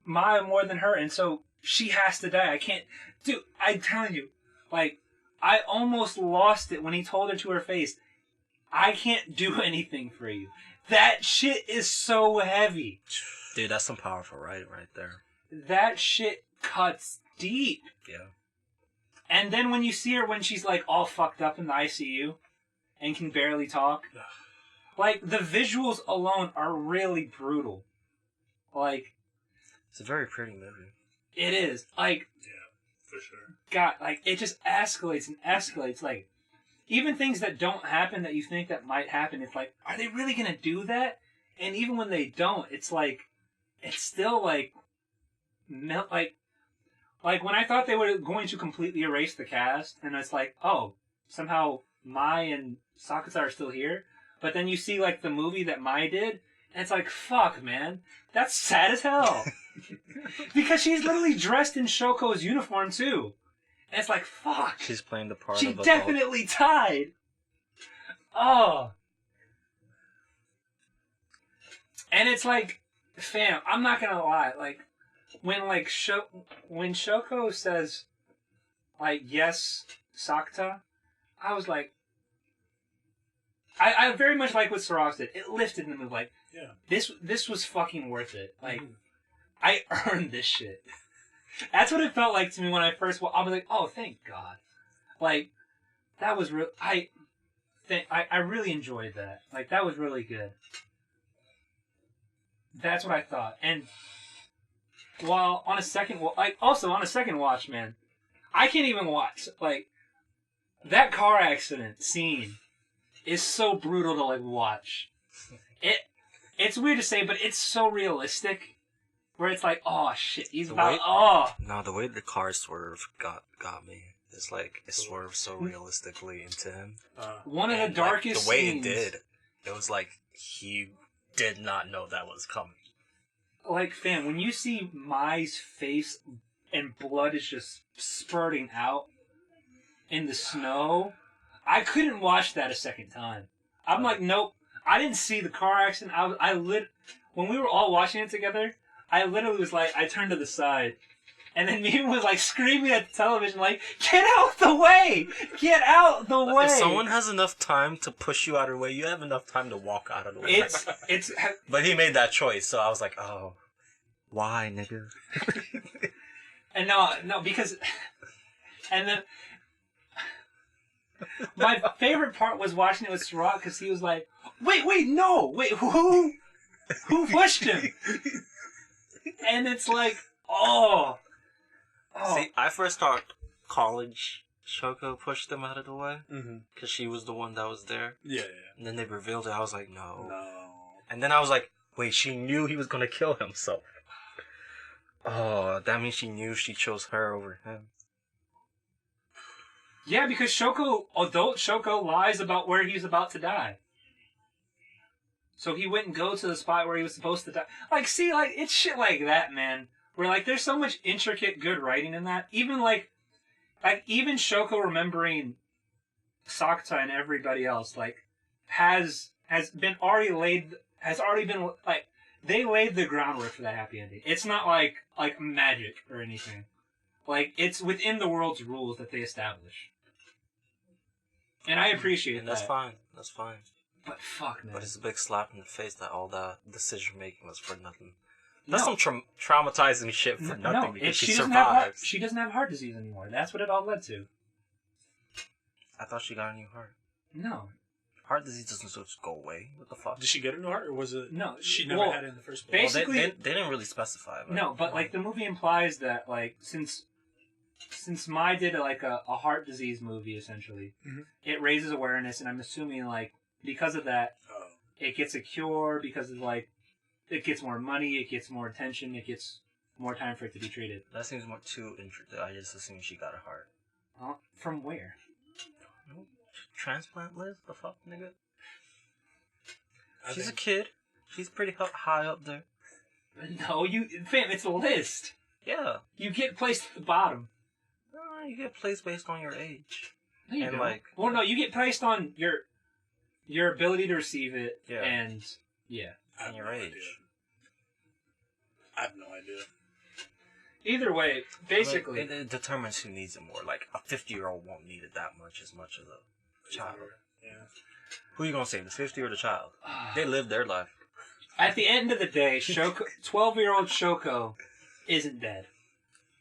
Maya more than her, and so she has to die. I can't... Dude, I'm telling you, like, I almost lost it when he told her to her face, I can't do anything for you. That shit is so heavy. Dude, that's some powerful right there. That shit cuts deep. Yeah. And then when you see her when she's like all fucked up in the ICU and can barely talk, like the visuals alone are really brutal. Like, it's a very pretty movie. it is. Like, Yeah, for sure. God, like it just escalates and escalates. Like, even things that don't happen that you think that might happen, it's like, are they really gonna do that? And even when they don't, it's like, it's still like, like when I thought they were going to completely erase the cast, and it's like, oh, somehow Mai and Sakata are still here. But then you see like the movie that Mai did, and it's like, fuck, man, that's sad as hell. Because she's literally dressed in Shoko's uniform too. And it's like, fuck. She's playing the part She of a definitely died. Oh. And it's like, fam, I'm not gonna lie, like, when when Shoko says, like, yes, Sakata, I was like, I very much like what Sarah did. It lifted the movie. Like, Yeah. this was fucking worth it. Like, Mhm. I earned this shit. That's what it felt like to me when I first. I was like, oh, thank God. Like, that was real. I really enjoyed that. Like, that was really good. That's what I thought. And while on a second, also on a second watch, man, I can't even watch. Like, that car accident scene is so brutal to like watch. It's weird to say, but it's so realistic. Where it's like, oh shit, he's about. Oh, No, the way the car swerve got me. It's like it swerved so realistically into him. one of the And, darkest like, the way scenes. it did, it was like he did not know that was coming. Like, fam, when you see Mai's face and blood is just spurting out in the snow, I couldn't watch that a second time. I'm like, nope. I didn't see the car accident. When we were all watching it together, I literally was like, I turned to the side, and then Mimi was like screaming at the television, like, "Get out the way! Get out the way!" If someone has enough time to push you out of the way, you have enough time to walk out of the way. It's But he made that choice, so I was like, oh, why, nigga? and no, because, and then my favorite part was watching it with Sirach because he was like, wait, who pushed him? And it's like, oh. See, I first thought college Shoko pushed them out of the way Mm-hmm. because she was the one that was there. Yeah. And then they revealed it. I was like, no. No. And then I was like, wait, she knew he was going to kill himself. Oh, that means she knew she chose her over him. Yeah, because adult Shoko lies about where he's about to die. So he wouldn't go to the spot where he was supposed to die. Like, see, like, it's shit like that, man. Where, like, there's so much intricate good writing in that. Even, even Shoko remembering Sakata and everybody else, like, has already been, like, they laid the groundwork for that happy ending. It's not like magic or anything. Like, it's within the world's rules that they establish. And I appreciate And that's that. fine. That's fine. But fuck, man. But it's a big slap in the face that all that decision making was for nothing. That's No. some traumatizing shit for nothing No, because she doesn't have survives. she doesn't have heart disease anymore. That's what it all led to. I thought she got a new heart. No. Heart disease doesn't just go away. What the fuck? Did she get a new heart, or was it? No, She never well, had it in the first place. Well, basically- they didn't really specify. No, but like the movie implies that like since Mai did like a heart disease movie essentially, Mhm. it raises awareness, and I'm assuming like because of that Oh. it gets a cure because of like it gets more money, it gets more attention, it gets more time for it to be treated. That seems more too intricate. I just assumed she got a heart. From where? Transplant list? The fuck, nigga? I She's a think- kid. She's pretty high up there. No, fam, it's a list. Yeah. You get placed at the bottom. You get placed based on your age. No, you And, don't. like- Well, no, you get placed on your ability to receive it, Yeah. and yeah. I have And your no age. idea. I have no idea. Either way, basically, It determines who needs it more. Like, a 50-year-old won't need it that much as a child. Yeah. Who you gonna save, the 50 or the child? They lived their life. At the end of the day, 12-year-old Shoko isn't dead.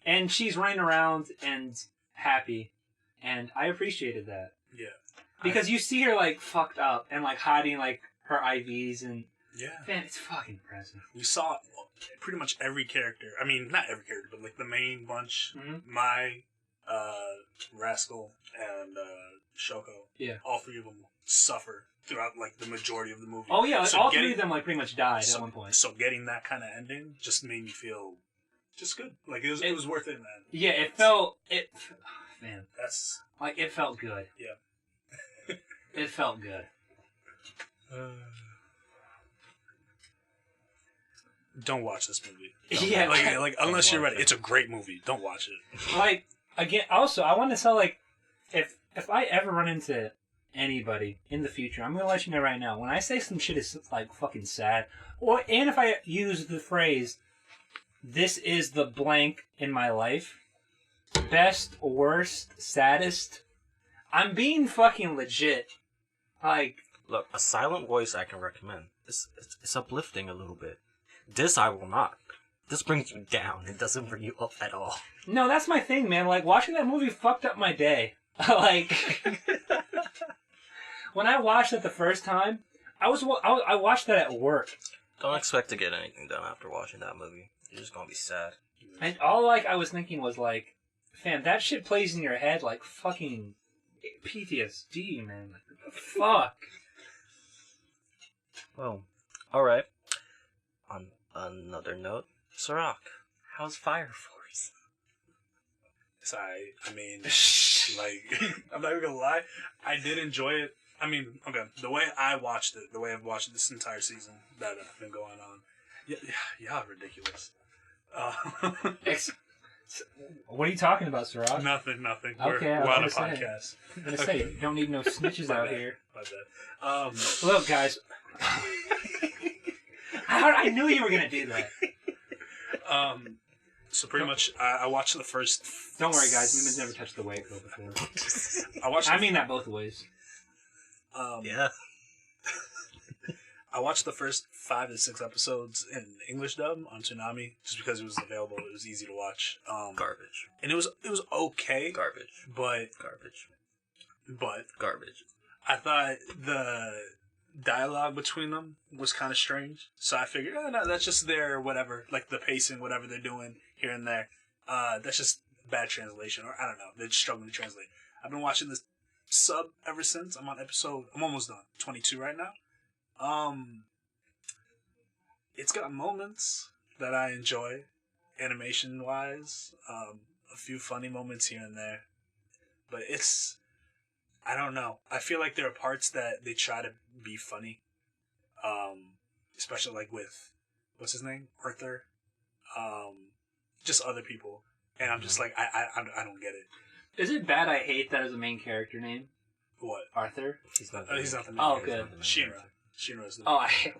And she's running around and happy. And I appreciated that. Yeah. Because you see her, like, fucked up and, like, hiding, like, her IVs and... Yeah. Man, it's fucking impressive. We saw pretty much every character. I mean, not every character, but, like, the main bunch. Mm-hmm. Mai, Rascal, and Shoko. Yeah. All three of them suffer throughout, like, the majority of the movie. Oh, yeah, So all three of them, like, pretty much died at one point. So getting that kind of ending just made me feel just good. Like, it was worth it, man. Yeah, it felt... Man, That's... like, it felt good. Yeah. It felt good. Don't watch this movie. Yeah. Like unless you're watch ready. it. It's a great movie. Don't watch it. Like, again, also, I want to say, like, if I ever run into anybody in the future, I'm going to let you know right now, when I say some shit is, like, fucking sad, and if I use the phrase, this is the blank in my life, best, worst, saddest, I'm being fucking legit. Like... Look, a silent voice I can recommend. It's uplifting a little bit. This I will not. This brings you down. It doesn't bring you up at all. No, that's my thing, man. Like, watching that movie fucked up my day. Like, when I watched it the first time, I watched that at work. Don't expect to get anything done after watching that movie. You're just gonna be sad. And all, like, I was thinking was, like, fam, that shit plays in your head like fucking PTSD, man. Like, what the fuck? Well, alright. On another note, Sirach, how's Fire Force? I mean, like, I'm not even gonna lie. I did enjoy it. I mean, okay, the way I watched it, the way I've watched this entire season that I've been going on, yeah, ridiculous. What are you talking about, Siraj? Nothing. Okay, we're on a I was gonna podcast. I'm gonna say, you don't need no snitches out here. My bad. Look, guys. I knew you were gonna do that. So pretty much, I watched the first. Don't worry, guys. Mima's never touched the Waco before. I mean that both ways. Yeah. I watched the first 5 to 6 episodes in English dub on Toonami just because it was available. It was easy to watch. Garbage. And it was okay. Garbage. But Garbage. I thought the dialogue between them was kind of strange. So I figured, no, that's just their whatever, like the pacing, whatever they're doing here and there. That's just bad translation, or I don't know. They're struggling to translate. I've been watching this sub ever since. I'm almost done. 22 right now. It's got moments that I enjoy, animation wise. A few funny moments here and there, but I don't know. I feel like there are parts that they try to be funny, especially like with what's his name, Arthur, just other people, and I'm just like I don't get it. Is it bad I hate that as a main character name? What? Arthur? He's not He's not the main Oh, character. good. Shinra's the Oh, I hate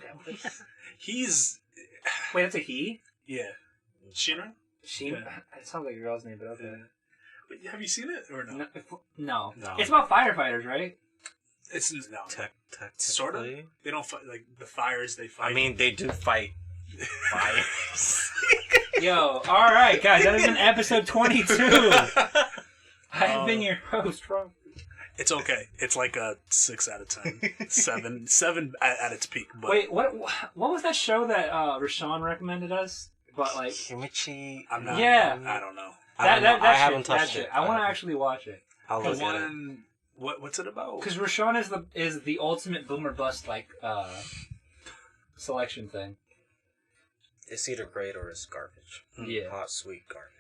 that one. He's Wait, that's a he? yeah. Shinra? She? Yeah. It sounds like a girl's name, but okay. Wait, have you seen it or no? No. No. It's about firefighters, right? It's no. Technically. Sort of. They don't fight like the fires they fight. I mean, they do fight fires. Yo, alright, guys, that has been episode 22. I have been your host, Ron. It's okay. It's like a 6 out of 10. 7 at its peak. But Wait, what was that show that Rashawn recommended us? But like, Kimichi. I'm not. Yeah. I don't know. I haven't shit, touched that it. shit. I want to actually watch it. I'll The look at it. one. What's it about? Because Rashawn is the ultimate boomer bust like selection thing. It's either great or it's garbage. Yeah. Hot, sweet garbage.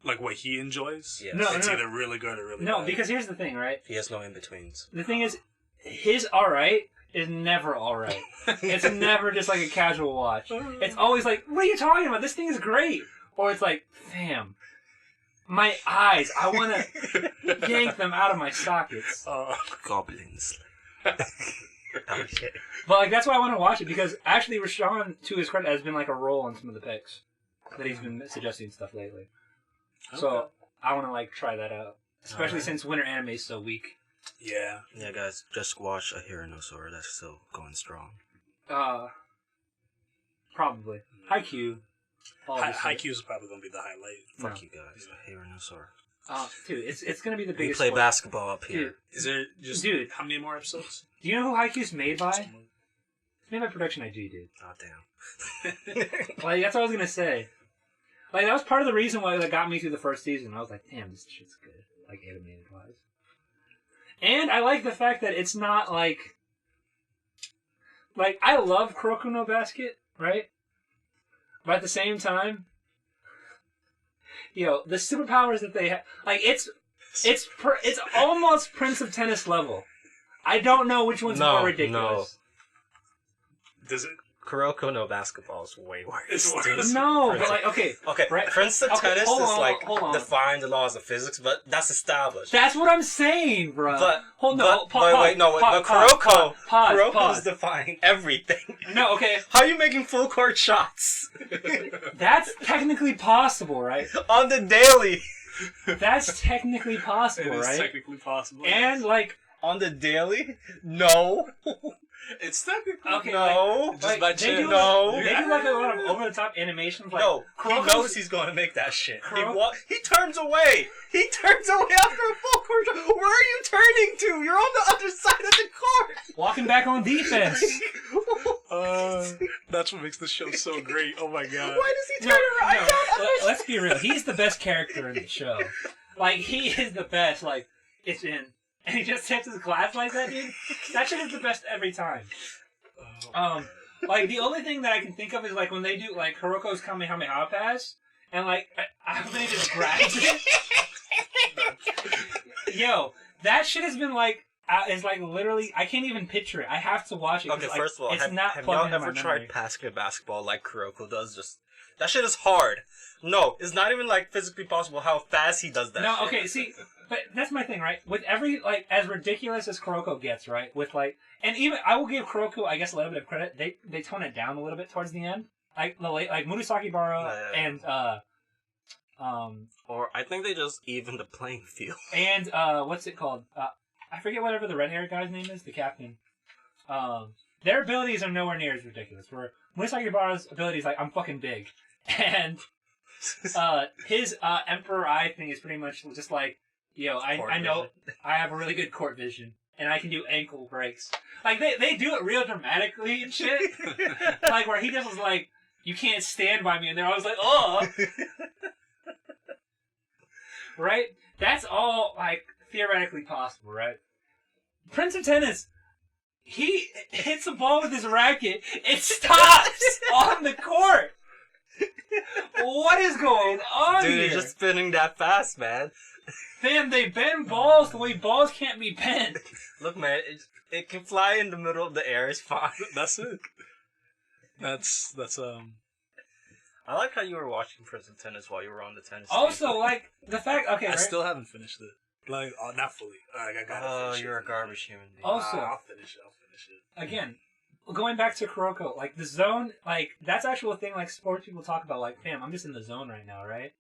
Like what he enjoys? Yes. No, It's no. either really good or really No, bad. because here's the thing, right? He has no in-betweens. The thing is, his alright is never alright. It's never just like a casual watch. It's always like, what are you talking about? This thing is great. Or it's like, fam, my eyes, I want to yank them out of my sockets. Goblins. Okay. But like that's why I want to watch it, because actually Rashawn, to his credit, has been like a role in some of the picks that he's been suggesting stuff lately. So I want to like try that out, especially Alright. since winter anime is so weak. Yeah. Yeah, guys, just watch A Hero That's still going strong. Probably. Haikyuu. Haikyuu is probably going to be the highlight. Fuck you guys. A Hero Dude, it's gonna be the We biggest. play sport. basketball up here. Dude, Is there just Dude. how many more episodes? Do you know who Haikyuu's made by? It's made by Production IG, dude. Oh, damn. Like, that's what I was gonna say. Like, that was part of the reason why that got me through the first season. I was like, damn, this shit's good. Like, animated wise. And I like the fact that it's not like... Like, I love Kuroko no Basket, right? But at the same time... Yo, the superpowers that they have... Like, it's almost Prince of Tennis level. I don't know which one's more ridiculous. Does it? Kuroko no Basketball is way worse. It's worse. dude. No, Prince but of- like, okay. Okay, Right. Prince of Okay, Tennis hold is on, like hold on. defying the laws of physics, but that's established. That's what I'm saying, bro. But Hold no, wait, but Kuroko, Kuroko's pause. defying everything. No, okay, How are you making full court shots that's technically possible, right? on the daily? That's technically possible, It is right? technically possible. And like, On the daily? No. it's technically okay, No. Just like, by they do chance. No. they do like a lot of over the top animations. Like, No, he Kuroko's- knows he's going to make that shit. Kuro- He turns away. He turns away after a full court shot. Where are you turning to? You're on the other side of the court. walking back on defense. That's what makes the show so great. Oh my god. Why does he No, turn around? let's be real. He's the best character in the show. Like, he is the best. Like, it's in. And he just tips his glass like that, dude. That shit is the best every time. Like, the only thing that I can think of is, like, when they do, like, Kuroko's Kamehameha pass, and, like, when he just grabs it. Yo, that shit has been, like, is, like, literally, I can't even picture it. I have to watch it. 'cause, Okay, like, first of all, it's have not y'all plugged into ever my tried memory. passing a basketball like Kuroko does? Just that shit is hard. No, it's not even like physically possible how fast he does that. No, shit. okay, see, but that's my thing, right? With every, like, as ridiculous as Kuroko gets, right? With, like, and even, I will give Kuroko, I guess, a little bit of credit. They tone it down a little bit towards the end. Like, the late, like, Murasaki Bara Yeah. and, Or I think they just even the playing field. and, what's it called? I forget whatever the red-haired guy's name is, the captain. Their abilities are nowhere near as ridiculous. Where Murasaki Bara's ability is like, I'm fucking big. And, his, Emperor Eye thing is pretty much just like, yo, I know I have a really good court vision, and I can do ankle breaks. Like, they do it real dramatically and shit. Like, where he just was like, you can't stand by me, and they're always like, oh. Right? That's all, like, theoretically possible, right? Prince of Tennis, he hits the ball with his racket, it stops on the court. What is going on Dude, here? you're just spinning that fast, man. Fam, they bend balls the way balls can't be bent. Look, man, it can fly in the middle of the air. It's fine. That's it. That's I like how you were watching Prince of Tennis while you were on the tennis. Also, team. like, the fact, okay, I right? still haven't finished it. Like, not fully. Like, I gotta finish it. you're a garbage human being. Also- I'll finish it. Again, going back to Kuroko, like, the zone, like, that's actually a thing, like, sports people talk about, like, fam, I'm just in the zone right now, right?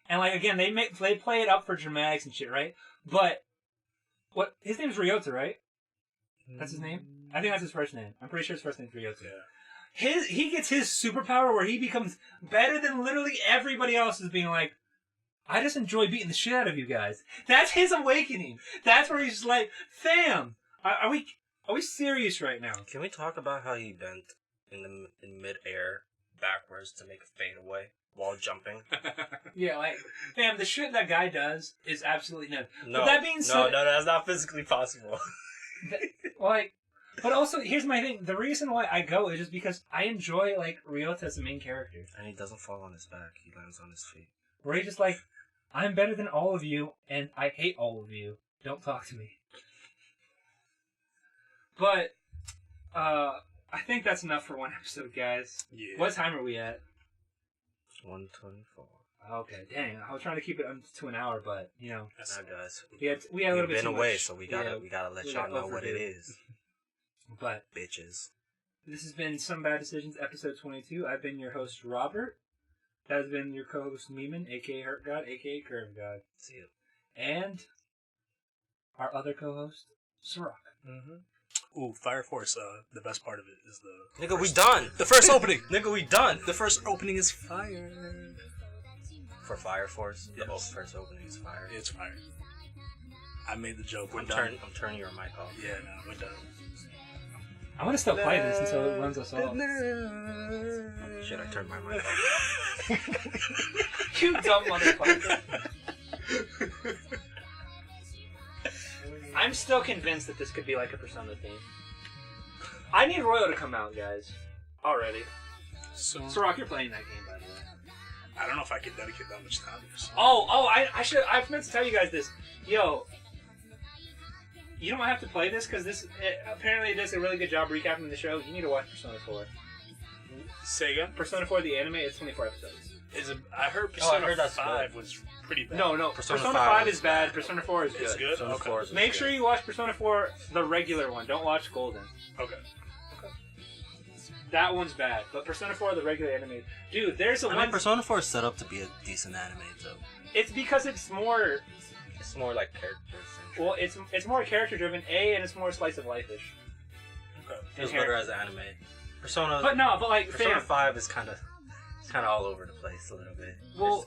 And, like, again, they play it up for dramatics and shit, right? But, his name's Ryota, right? That's his name? I think that's his first name. I'm pretty sure his first name's Ryota. Yeah. He gets his superpower where he becomes better than literally everybody else is being like, I just enjoy beating the shit out of you guys. That's his awakening. That's where he's just like, fam, are we serious right now? Can we talk about how he bent in mid-air backwards to make a fadeaway while jumping? Yeah, like, fam, the shit that guy does is absolutely nuts. No, But that being said, no, that's not physically possible. like, but also, here's my thing. The reason why I go is just because I enjoy, like, Ryota as the main character. And he doesn't fall on his back; he lands on his feet. Where he's just like, I'm better than all of you, and I hate all of you. Don't talk to me. But, I think that's enough for one episode, guys. Yeah. What time are we at? 124. Okay, dang. I was trying to keep it to an hour, but, you know. Now, guys, We had a we've little bit been too away, much. so we gotta let we y'all got know what it overdue. is, But bitches. this has been Some Bad Decisions, episode 22. I've been your host, Robert. That has been your co-host, Meeman, a.k.a. Hurt God, a.k.a. Curve God. See you. And our other co-host, Sirach. Mm-hmm. Ooh, Fire Force. The best part of it is the Nigga, we done. the first opening. Nigga, we done. The first opening is fire. For Fire Force, the Yes. first opening is fire. It's fire. I made the joke. We're I'm done. turning your mic off. Yeah, no, we're done. I want to still play this until it runs us off. Shit, I turned my mic off. You dumb motherfucker. I'm still convinced that this could be like a Persona theme. I need Royal to come out, guys. Already. So Sirach, you're playing that game, by the way. I don't know if I can dedicate that much time to this. I meant to tell you guys this. Yo, you don't have to play this because apparently it does a really good job recapping the show. You need to watch Persona 4. Say again? Persona 4, the anime, it's 24 episodes. I heard Persona that's 5 good. was pretty bad. No, Persona Persona 5 is bad. Persona 4 is good. It's good? Persona Okay. 4 is Make good. sure you watch Persona 4, the regular one. Don't watch Golden. Okay. That one's bad. But Persona 4, the regular anime. Dude, there's a I mean, one. Persona 4 is set up to be a decent anime, though. It's because it's more. It's more like characters. Well, it's more character driven, and it's more slice of life ish. Okay. Feels better as anime. Persona. But no, but like, Persona fam, 5 is kind of all over the place a little bit. Well-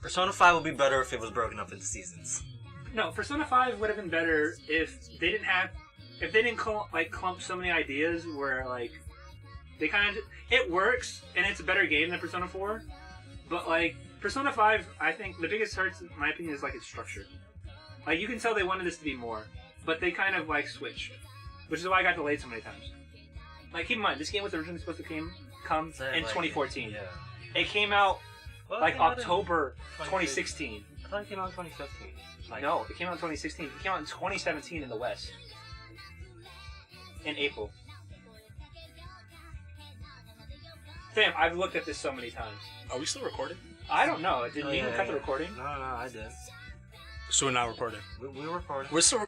Persona 5 would be better if it was broken up into seasons. no, Persona 5 would have been better if they didn't clump so many ideas where like they kind of it works and it's a better game than Persona 4, but like Persona 5, I think the biggest hurts in my opinion is like its structure. Like you can tell they wanted this to be more, but they kind of like switched, which is why I got delayed so many times. Like keep in mind, this game was originally supposed to come in Like, 2014. Yeah. It came out Well, like it came out in October 2016. 2016. I thought it came out in 2015. Like, No, it came out in 2016. It came out in 2017 in the West. In April. Fam, I've looked at this so many times. Are we still recording? I don't know. Did Oh, you yeah, cut the yeah. recording? No, I did. So we're not recording. We were recording. We're still